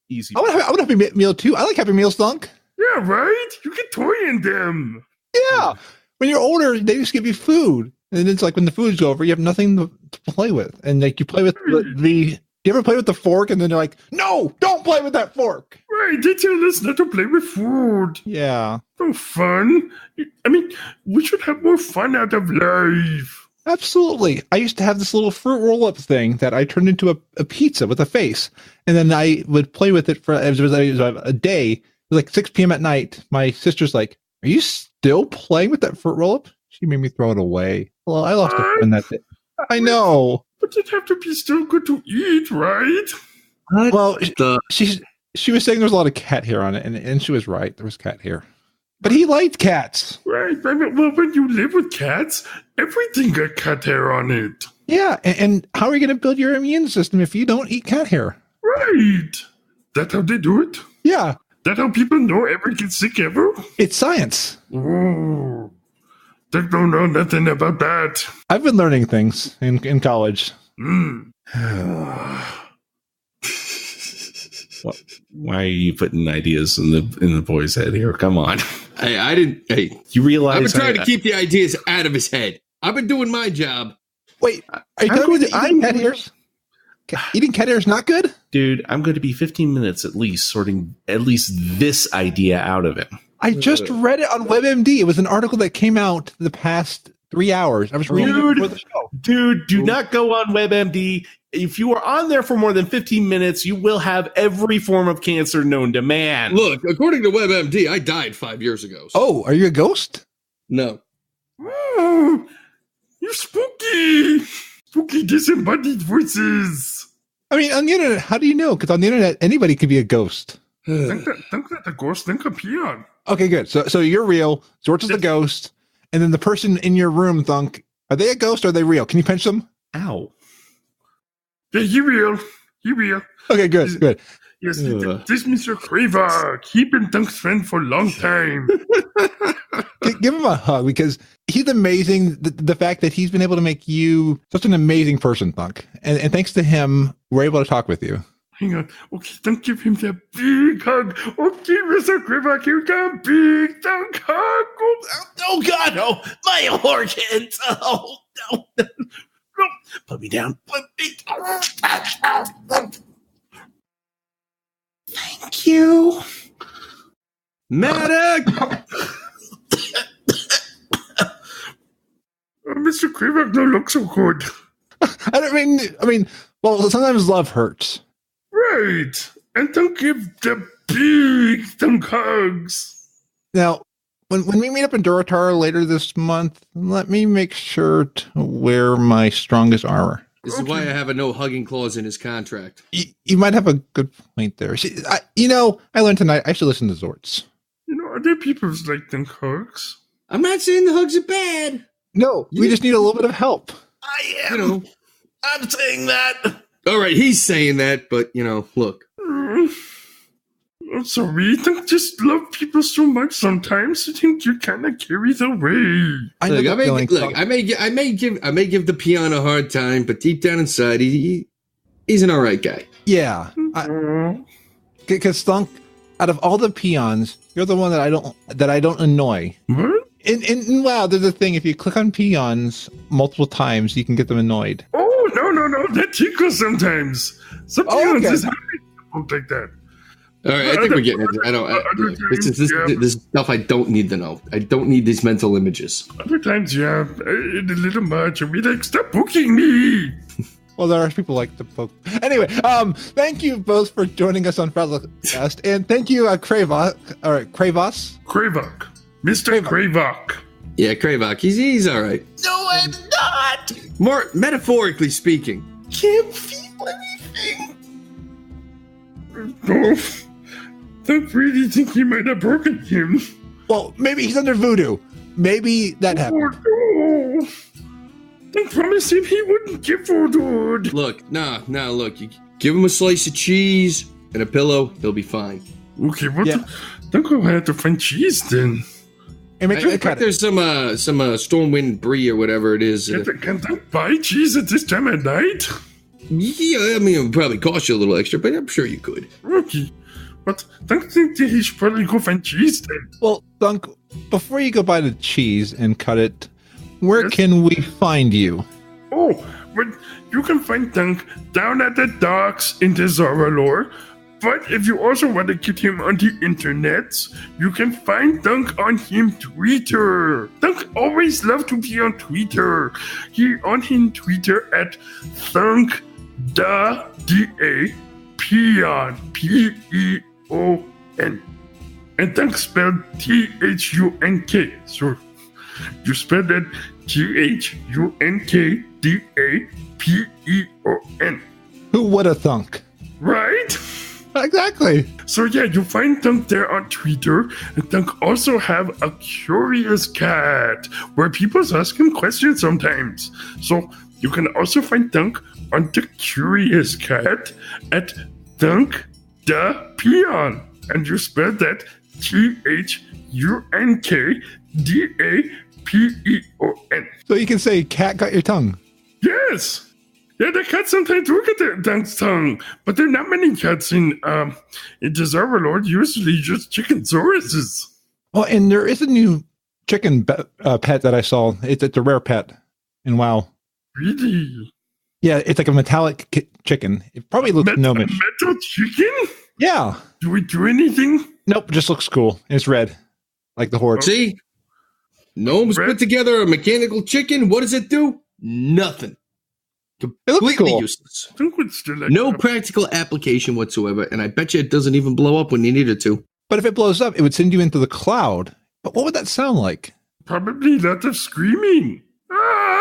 Easy. I want Happy Meal too. I like Happy Meals, Thunk. Yeah, right? You can toy in them. Yeah. When you're older, they just give you food. And it's like when the food's over, you have nothing to play with. And like you play with you ever play with the fork and then they're like, no, don't play with that fork. Right, they tell us not to play with food. Yeah. No fun. I mean, we should have more fun out of life. Absolutely. I used to have this little fruit roll-up thing that I turned into a pizza with a face. And then I would play with it for it was a day. It was like 6 p.m. at night. My sister's like, are you still playing with that fruit roll-up? She made me throw it away. Well, I lost a friend that day. I know. But it have to be still good to eat, right? Well, she was saying there was a lot of cat hair on it, and she was right. There was cat hair. But he liked cats. Right. Well, when you live with cats, everything got cat hair on it. Yeah, and how are you going to build your immune system if you don't eat cat hair? Right. That's how they do it? Yeah. That's how people know ever get sick ever? It's science. Oh, they don't know nothing about that. I've been learning things in college. Why are you putting ideas in the boy's head here? Come on. I didn't. Hey, You realize I've been trying to keep the ideas out of his head. I've been doing my job. Wait, are you telling me that eating cat hairs? Eating cat hair is not good? Dude, I'm going to be 15 minutes at least sorting at least this idea out of him. I just read it on WebMD. It was an article that came out the past 3 hours. I was reading it before the show. Dude, do not go on WebMD. If you are on there for more than 15 minutes, you will have every form of cancer known to man. Look, according to WebMD, I died 5 years ago. So. Oh, are you a ghost? No. Oh, you spooky. Spooky disembodied voices. I mean, on the internet, how do you know? Because on the internet, anybody could be a ghost. Think that the ghost think a peon. Okay, good. So you're real. Xortz is the ghost. And then the person in your room, Thunk, are they a ghost or are they real? Can you pinch them? Ow. Yeah, he real. He real. Okay, good. Yes, this Mr. Kravak. He been Thunk's friend for a long time. Give him a hug because he's amazing. The fact that he's been able to make you such an amazing person, Thunk. And thanks to him, we're able to talk with you. Hang on. Okay, don't give him that big hug. Okay, Mr. Kravak, you got a big Thunk hug. Oh, God, no. My organs. Oh, no. No. Put me down. Thank you. Medic! Mr. Kravak don't look so good. I mean, well, sometimes love hurts. Right. And don't give the big Thunk hugs. Now, when we meet up in Duratar later this month, let me make sure to wear my strongest armor. This is why I have a no hugging clause in his contract. You might have a good point there. I learned tonight I should listen to Xortz. Other people like Thunk hugs. I'm not saying the hugs are bad. No, we just need a little bit of help. I am. I'm saying that. All right, he's saying that, but, look. I'm sorry. Thunk just love people so much sometimes. I think you kind of carry the way. I may give the peon a hard time, but deep down inside, he's an all right guy. Yeah. Because Thunk, out of all the peons, you're the one that I don't annoy. What? And wow, there's a thing. If you click on peons multiple times, you can get them annoyed. Oh, no. That tickles sometimes. Some peons is happy like that. All right, I think we're getting it. This is stuff I don't need to know. I don't need these mental images. Other times, yeah, a little much. And we like, stop poking me. Well, there are people like to poke. Anyway, thank you both for joining us on FrazlCast, and thank you, Kravak. Mr. Kravak. Yeah, Kravak. He's all right. No, I'm not. More metaphorically speaking. Can't feel anything. Oh, I really think he might have broken him. Well, maybe he's under voodoo. Maybe that happened. Oh, no. I promised him he wouldn't get voodooed. Look, look. You give him a slice of cheese and a pillow, he'll be fine. Okay, don't go have to find cheese then. I think there's some Stormwind Brie or whatever it is. Can I buy cheese at this time of night? Yeah, I mean, it would probably cost you a little extra, but I'm sure you could. Okay, but don't think that he should probably go find cheese then. Well, Thunk, before you go buy the cheese and cut it, where can we find you? Oh, well, you can find Thunk down at the docks in the Zoralore. But if you also want to get him on the internets, you can find Thunk on him Twitter. Thunk always loved to be on Twitter. He on him Twitter at Thunk the Peon P-E-O-N. And Thunk spelled T-H-U-N-K. So you spell that T-H-U-N-K-D-A-P-E-O-N. Who would have Thunk? Right? Exactly. So yeah, you find Thunk there on Twitter, and Thunk also have a curious cat where people ask him questions sometimes. So You can also find Thunk on The Curious Cat at Thunk the Peon. And you spell that THUNKDAPEON. So you can say, cat got your tongue. Yes. Yeah, the cats sometimes do get their Thunk's tongue, but there are not many cats in Azeroth, usually just chicken sauruses. Oh, and there is a new chicken pet that I saw. It's a rare pet in WoW. Really? Yeah, it's like a metallic chicken. It probably looks gnomish. Metal chicken? Yeah. Do we do anything? Nope, just looks cool. It's red, like the horde. See? Gnomes put together a mechanical chicken. What does it do? Nothing. Completely useless. No practical application whatsoever, and I bet you it doesn't even blow up when you need it to. But if it blows up, it would send you into the cloud. But what would that sound like? Probably a lot of screaming. Ah!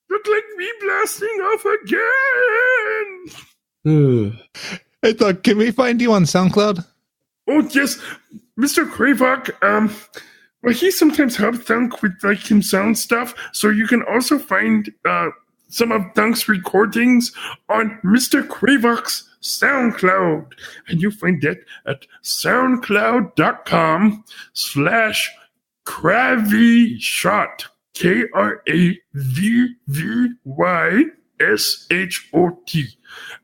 Look like me blasting off again! Hey, Thunk, can we find you on SoundCloud? Oh, yes. Mr. Kravok, well, he sometimes helps Thunk with like him sound stuff, so you can also find some of Thunk's recordings on Mr. Kravok's SoundCloud, and you find that at soundcloud.com/KravvyShot KravvyShot.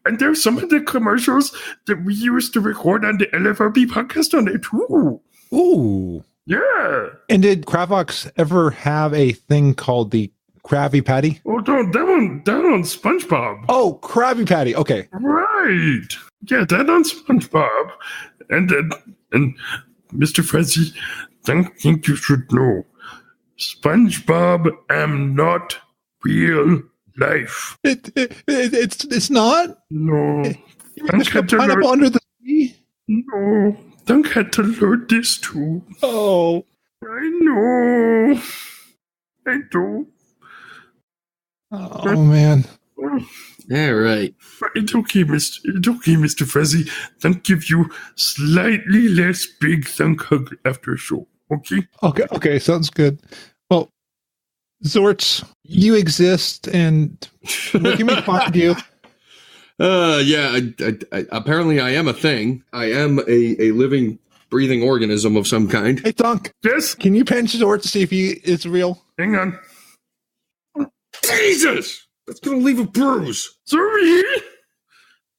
And there's some of the commercials that we used to record on the LFRB podcast on there too. Ooh. Yeah. And did Kravox ever have a thing called the Krabby Patty? Oh, no, that one SpongeBob. Oh, Krabby Patty. Okay. Right. Yeah, that on SpongeBob. And Mr. Frazley, I think you should know. SpongeBob am not real life. It's not? No. Thunk had to learn under the sea? No. Thunk had to learn this too. Oh. I know. I do. Oh, man. Yeah, right. It's okay, Mr. Frazley. Thunk give you slightly less big Thunk hug after a show. Okay? Okay, sounds good. Well, Xortz, you exist, and where can we find you? Yeah, I apparently I am a thing. I am a living, breathing organism of some kind. Hey, Thunk. Yes? Can you pinch Xortz to see if he is real? Hang on. Jesus! That's gonna leave a bruise. Sorry.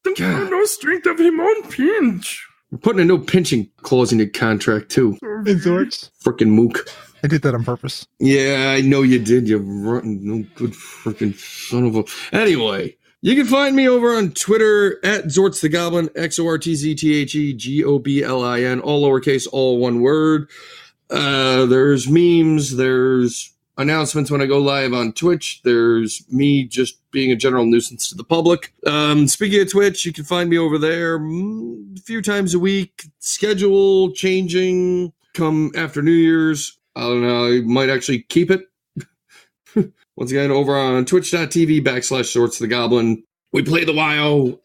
Don't have no strength of him on pinch. We're putting a no pinching clause in your contract, too. Hey, Xortz. Frickin' mook. I did that on purpose. Yeah, I know you did, you rotten, no good frickin' son of a... Anyway, you can find me over on Twitter at Xortz the Goblin, XORTZTHEGOBLIN, all lowercase, all one word. There's memes, there's announcements when I go live on Twitch, there's me just being a general nuisance to the public. Speaking of Twitch, you can find me over there a few times a week. Schedule changing come after New Year's. I don't know, I might actually keep it. Once again, over on twitch.tv/Xortz the Goblin. We play the WoW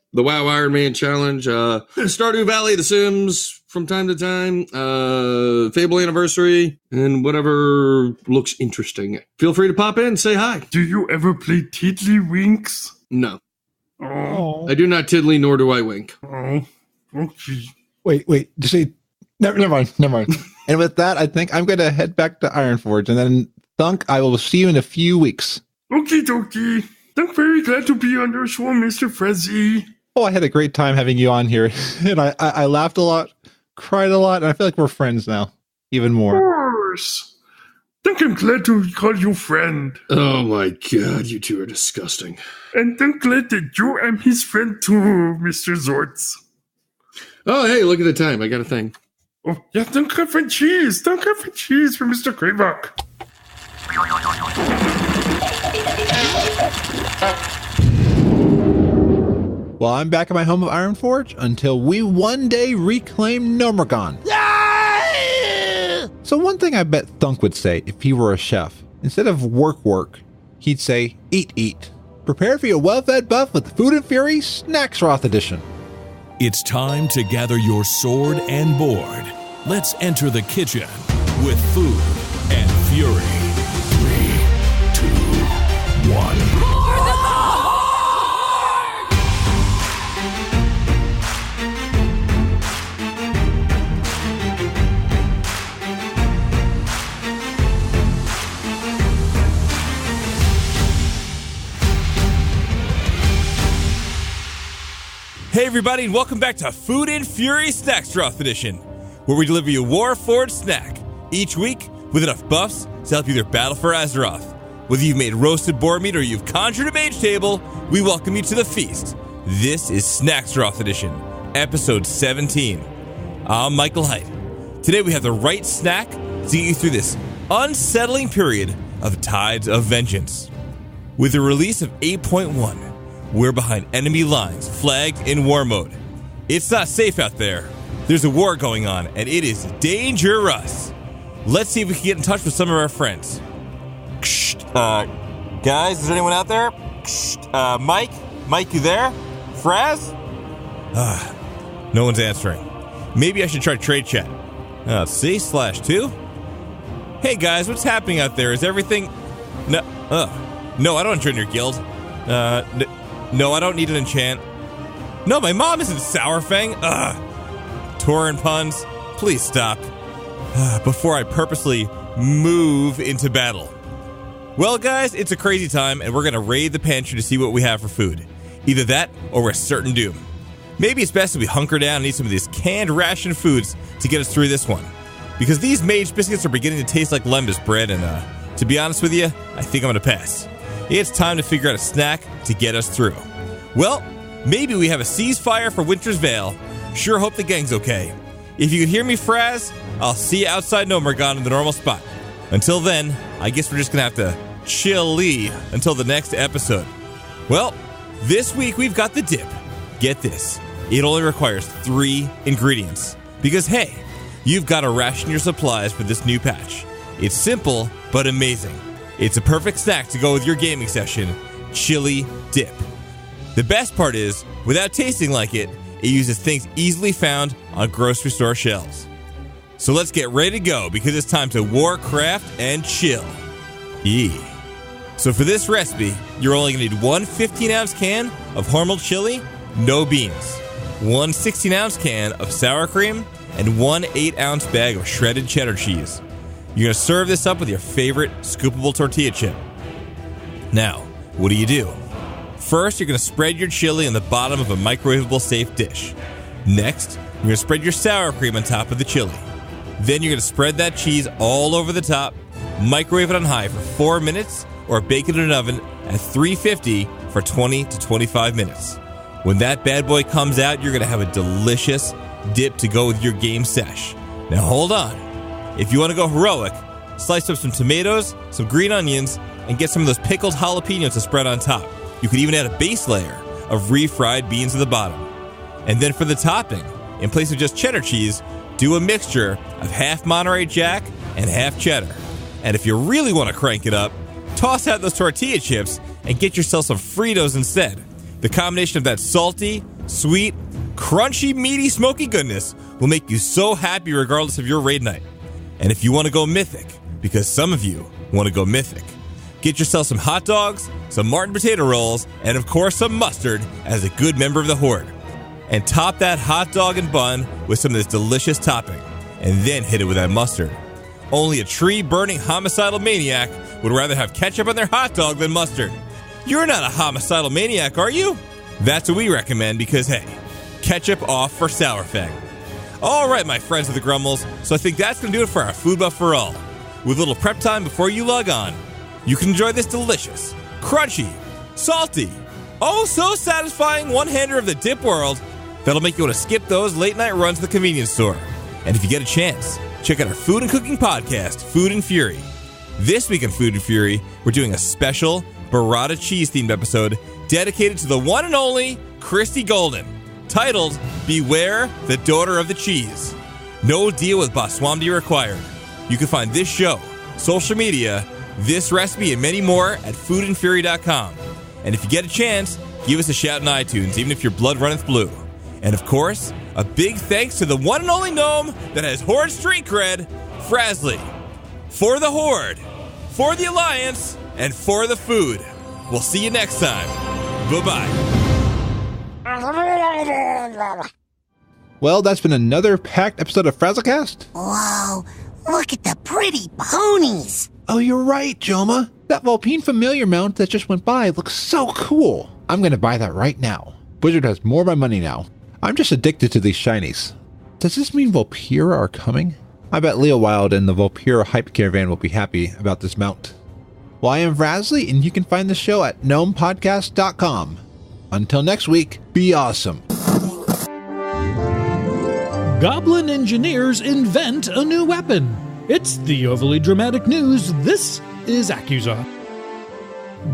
Iron Man Challenge, Stardew Valley, The Sims from time to time, Fable Anniversary, and whatever looks interesting. Feel free to pop in and say hi. Do you ever play Tiddlywinks? No. Oh. I do not tiddly, nor do I wink. Oh. Okay. Wait. Just say... Never mind. And with that, I think I'm going to head back to Ironforge, and then Thunk, I will see you in a few weeks. Okie dokie. I'm very glad to be on your show, Mr. Frazley. Oh, I had a great time having you on here, and I laughed a lot, cried a lot, and I feel like we're friends now, even more. Of course. I'm glad to call you friend. Oh my god, you two are disgusting. And I'm glad that you am his friend too, Mr. Xortz. Oh, hey, look at the time. I got a thing. Oh, yeah, don't cut for cheese. Don't cut for cheese for Mr. Kravok. Well, I'm back at my home of Ironforge until we one day reclaim Nomergon. Yeah! So one thing I bet Thunk would say if he were a chef, instead of work, he'd say eat. Prepare for your well-fed buff with the Food and Fury Snacksroth edition. It's time to gather your sword and board. Let's enter the kitchen with Food and Fury. 3, 2, Hey everybody, and welcome back to Food and Fury Snackstroth Edition, where we deliver you a war-forged snack each week with enough buffs to help you either battle for Azeroth. Whether you've made roasted boar meat or you've conjured a mage table, we welcome you to the feast. This is Snackstroth Edition, episode 17. I'm Michael Height. Today we have the right snack to get you through this unsettling period of Tides of Vengeance. With the release of 8.1, we're behind enemy lines, flagged in war mode. It's not safe out there. There's a war going on, and it is dangerous. Let's see if we can get in touch with some of our friends. Guys, is anyone out there? Mike? Mike, you there? Fraz? No one's answering. Maybe I should try trade chat. C/2? Hey guys, what's happening out there? Is everything... No, I don't join your guild. No, I don't need an enchant. No, my mom isn't Sourfang. Tauren puns, please stop. Before I purposely move into battle. Well, guys, it's a crazy time, and we're going to raid the pantry to see what we have for food. Either that, or we're certain doom. Maybe it's best if we hunker down and eat some of these canned ration foods to get us through this one. Because these mage biscuits are beginning to taste like lembas bread, and to be honest with you, I think I'm going to pass. It's time to figure out a snack to get us through. Well, maybe we have a ceasefire for Winter's Vale. Sure hope the gang's okay. If you can hear me, Fraz, I'll see you outside Nomergon in the normal spot. Until then, I guess we're just going to have to chilly until the next episode. Well, this week we've got the dip. Get this, it only requires 3 ingredients. Because hey, you've got to ration your supplies for this new patch. It's simple, but amazing. It's a perfect snack to go with your gaming session, chili dip. The best part is, without tasting like it, it uses things easily found on grocery store shelves. So let's get ready to go, because it's time to warcraft and chill. So for this recipe, you're only going to need 1 15-ounce can of Hormel chili, no beans, 1 16-ounce can of sour cream, and 1 8-ounce bag of shredded cheddar cheese. You're going to serve this up with your favorite scoopable tortilla chip. Now, what do? First, you're going to spread your chili on the bottom of a microwavable safe dish. Next, you're going to spread your sour cream on top of the chili. Then you're going to spread that cheese all over the top, microwave it on high for 4 minutes, or bake it in an oven at 350 for 20 to 25 minutes. When that bad boy comes out, you're going to have a delicious dip to go with your game sesh. Now hold on. If you want to go heroic, slice up some tomatoes, some green onions, and get some of those pickled jalapenos to spread on top. You could even add a base layer of refried beans at the bottom. And then for the topping, in place of just cheddar cheese, do a mixture of half Monterey Jack and half cheddar. And if you really want to crank it up, toss out those tortilla chips and get yourself some Fritos instead. The combination of that salty, sweet, crunchy, meaty, smoky goodness will make you so happy regardless of your raid night. And if you want to go mythic, because some of you want to go mythic, get yourself some hot dogs, some Martin potato rolls, and of course some mustard as a good member of the Horde. And top that hot dog and bun with some of this delicious topping, and then hit it with that mustard. Only a tree-burning homicidal maniac would rather have ketchup on their hot dog than mustard. You're not a homicidal maniac, are you? That's what we recommend because, hey, ketchup off for Sourfang. All right, my friends of the Grumbles, so I think that's going to do it for our Food Buff for All. With a little prep time before you log on, you can enjoy this delicious, crunchy, salty, oh so satisfying one-hander of the dip world that'll make you want to skip those late-night runs to the convenience store. And if you get a chance, check out our food and cooking podcast, Food and Fury. This week on Food and Fury, we're doing a special burrata cheese-themed episode dedicated to the one and only Christy Golden, titled Beware the Daughter of the Cheese. No deal with Baswamdi required. You can find this show, social media, this recipe, and many more at foodandfury.com. And if you get a chance, give us a shout in iTunes, even if your blood runneth blue. And of course, a big thanks to the one and only gnome that has Horde street cred, Frazley. For the Horde, for the Alliance, and for the food. We'll see you next time. Bye-bye. Well, that's been another packed episode of FrazlCast. Whoa, look at the pretty ponies. Oh, you're right, Joma. That Vulpine Familiar mount that just went by looks so cool. I'm going to buy that right now. Blizzard has more of my money now. I'm just addicted to these shinies. Does this mean Volpira are coming? I bet Leo Wild and the Volpira Hype Caravan will be happy about this mount. Well, I am Frazley, and you can find the show at gnomepodcast.com. Until next week, be awesome. Goblin engineers invent a new weapon. It's the overly dramatic news. This is Accusat.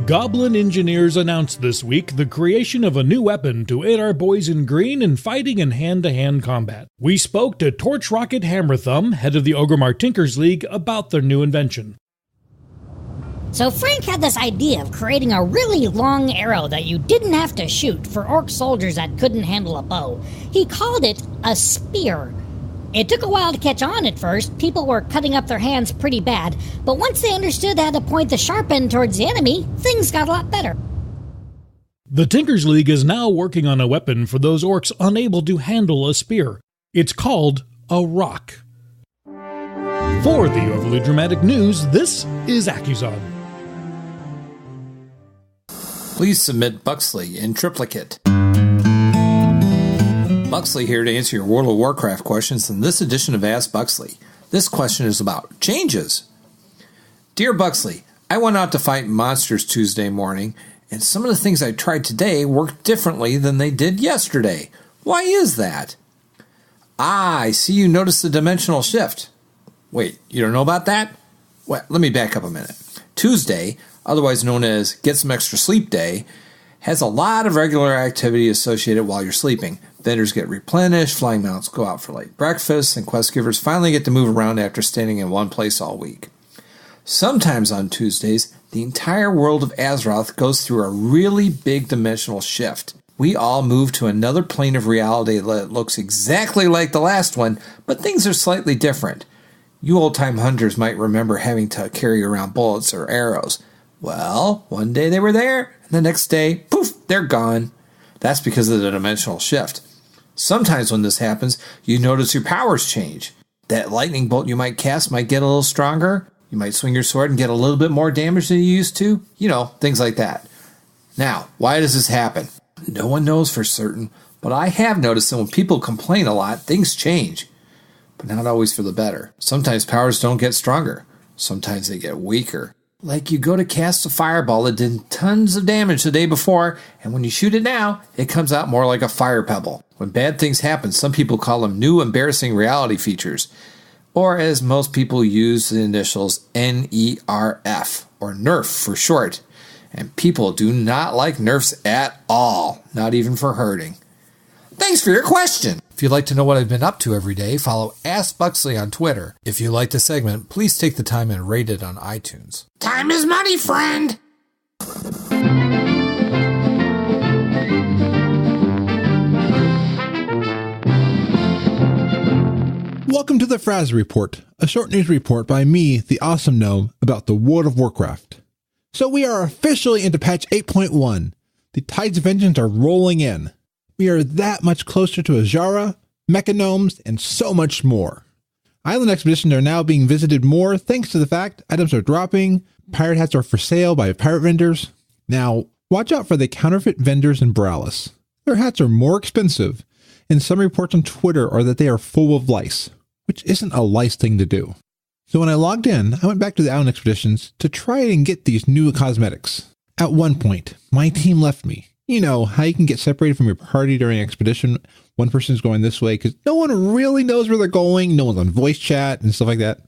Goblin engineers announced this week the creation of a new weapon to aid our boys in green in fighting in hand-to-hand combat. We spoke to Torch Rocket Hammerthumb, head of the Ogremar Tinkers League, about their new invention. So Frank had this idea of creating a really long arrow that you didn't have to shoot for orc soldiers that couldn't handle a bow. He called it a spear. It took a while to catch on at first. People were cutting up their hands pretty bad, but once they understood how to point the sharp end towards the enemy, things got a lot better. The Tinkers League is now working on a weapon for those orcs unable to handle a spear. It's called a rock. For the overly dramatic news, this is Accusat. Please submit Buxley in triplicate. Buxley here to answer your World of Warcraft questions in this edition of Ask Buxley. This question is about changes. Dear Buxley, I went out to fight monsters Tuesday morning, and some of the things I tried today worked differently than they did yesterday. Why is that? I see you noticed the dimensional shift. Wait, you don't know about that? Well, let me back up a minute. Tuesday, otherwise known as Get Some Extra Sleep Day, has a lot of regular activity associated while you're sleeping. Vendors get replenished, flying mounts go out for late breakfasts, and quest givers finally get to move around after standing in one place all week. Sometimes on Tuesdays, the entire world of Azeroth goes through a really big dimensional shift. We all move to another plane of reality that looks exactly like the last one, but things are slightly different. You old-time hunters might remember having to carry around bullets or arrows. Well, one day they were there, and the next day, poof, they're gone. That's because of the dimensional shift. Sometimes when this happens, you notice your powers change. That lightning bolt you might cast might get a little stronger. You might swing your sword and get a little bit more damage than you used to. You know, things like that. Now, why does this happen? No one knows for certain, but I have noticed that when people complain a lot, things change. But not always for the better. Sometimes powers don't get stronger. Sometimes they get weaker. Like you go to cast a fireball that did tons of damage the day before, and when you shoot it now, it comes out more like a fire pebble. When bad things happen, some people call them new embarrassing reality features. Or as most people use the initials NERF, or NERF for short. And people do not like nerfs at all, not even for hurting. Thanks for your question. If you'd like to know what I've been up to every day, follow Ask Buxley on Twitter. If you like the segment, please take the time and rate it on iTunes. Time is money, friend. Welcome to the Fraz Report, a short news report by me, the Awesome Gnome, about the World of Warcraft. So we are officially into patch 8.1. The Tides of Vengeance are rolling in. We are that much closer to Azara, Mecha Gnomes, and so much more. Island expeditions are now being visited more thanks to the fact items are dropping, pirate hats are for sale by pirate vendors. Now, watch out for the counterfeit vendors in Borealis. Their hats are more expensive, and some reports on Twitter are that they are full of lice, which isn't a lice thing to do. So when I logged in, I went back to the island expeditions to try and get these new cosmetics. At one point, my team left me. You know, how you can get separated from your party during an expedition. One person's going this way because no one really knows where they're going. No one's on voice chat and stuff like that.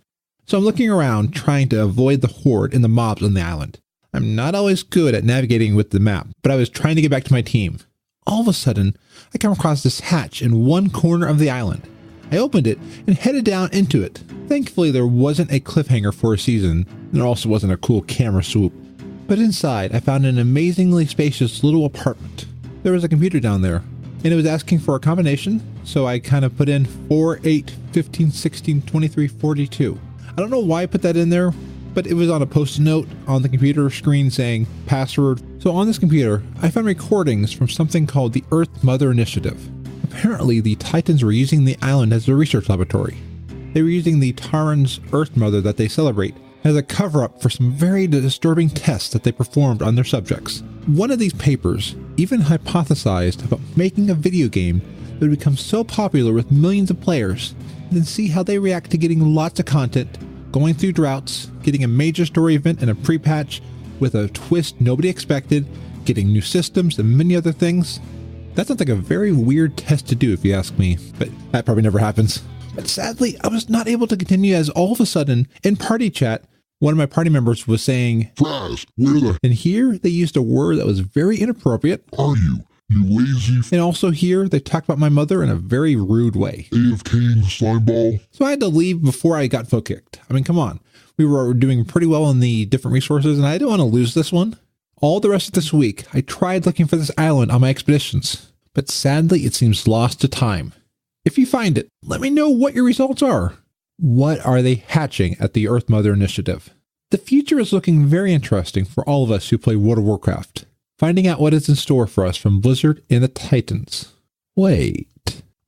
So I'm looking around trying to avoid the horde and the mobs on the island. I'm not always good at navigating with the map, but I was trying to get back to my team. All of a sudden, I come across this hatch in one corner of the island. I opened it and headed down into it. Thankfully, there wasn't a cliffhanger for a season. There also wasn't a cool camera swoop. But inside, I found an amazingly spacious little apartment. There was a computer down there, and it was asking for a combination, so I kind of put in 4, 8, 15, 16, 23, 42. I don't know why I put that in there, but it was on a post-it note on the computer screen saying password. So on this computer, I found recordings from something called the Earth Mother Initiative. Apparently, the Titans were using the island as a research laboratory. They were using the Taran's Earth Mother that they celebrate as a cover-up for some very disturbing tests that they performed on their subjects. One of these papers even hypothesized about making a video game that would become so popular with millions of players, and then see how they react to getting lots of content, going through droughts, getting a major story event and a pre-patch with a twist nobody expected, getting new systems and many other things. That sounds like a very weird test to do if you ask me, but that probably never happens. But sadly, I was not able to continue as all of a sudden, in party chat, one of my party members was saying, Fraz, where the... And here they used a word that was very inappropriate. Are you lazy... And also here they talked about my mother in a very rude way. AFK slimeball. So I had to leave before I got foot kicked. I mean, come on. We were doing pretty well in the different resources, and I didn't want to lose this one. All the rest of this week, I tried looking for this island on my expeditions, but sadly it seems lost to time. If you find it, let me know what your results are. What are they hatching at the Earth Mother Initiative? The future is looking very interesting for all of us who play World of Warcraft. Finding out what is in store for us from Blizzard and the Titans. Wait,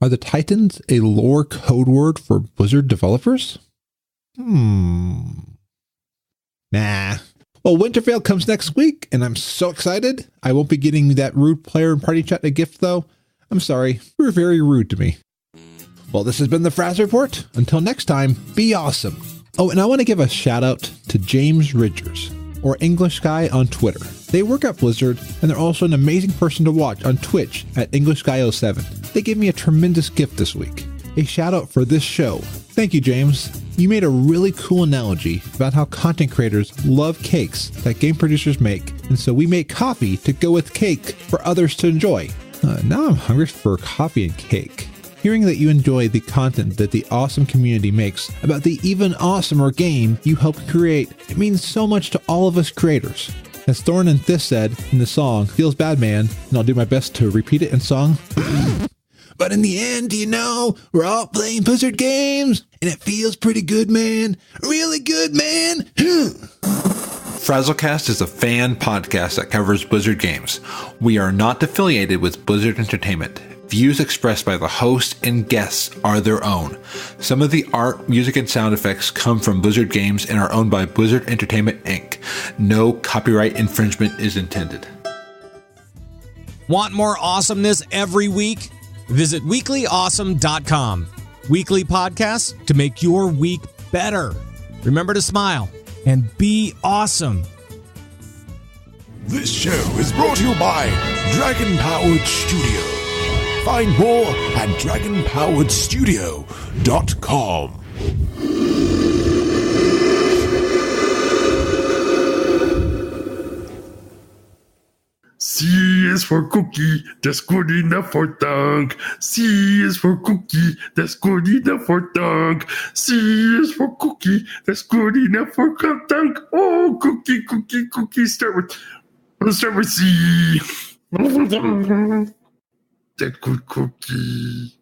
are the Titans a lore code word for Blizzard developers? Nah. Well, Winterfell comes next week, and I'm so excited. I won't be getting that rude player in party chat a gift, though. I'm sorry. You were very rude to me. Well, this has been the Fraz Report. Until next time, be awesome. Oh, and I want to give a shout out to James Ridgers, or English Guy on Twitter. They work at Blizzard, and they're also an amazing person to watch on Twitch at EnglishGuy07. They gave me a tremendous gift this week. A shout out for this show. Thank you, James. You made a really cool analogy about how content creators love cakes that game producers make, and so we make coffee to go with cake for others to enjoy. Now I'm hungry for coffee and cake. Hearing that you enjoy the content that the awesome community makes about the even awesomer game you helped create, it means so much to all of us creators. As Thorn and Thith said in the song Feels Bad Man, and I'll do my best to repeat it in song. But in the end, you know, we're all playing Blizzard games, and it feels pretty good, man. Really good, man. FrazlCast is a fan podcast that covers Blizzard games. We are not affiliated with Blizzard Entertainment. Views expressed by the host and guests are their own. Some of the art, music, and sound effects come from Blizzard games and are owned by Blizzard Entertainment, Inc. No copyright infringement is intended. Want more awesomeness every week? Visit weeklyawesome.com. Weekly podcasts to make your week better. Remember to smile and be awesome. This show is brought to you by Dragon Powered Studio. Find more at dragonpoweredstudio.com. C is for cookie, that's good enough for Thunk. C is for cookie, that's good enough for Thunk. C is for cookie, that's good enough for Thunk. Oh, cookie, cookie, cookie. Let's start with C. That good cookie.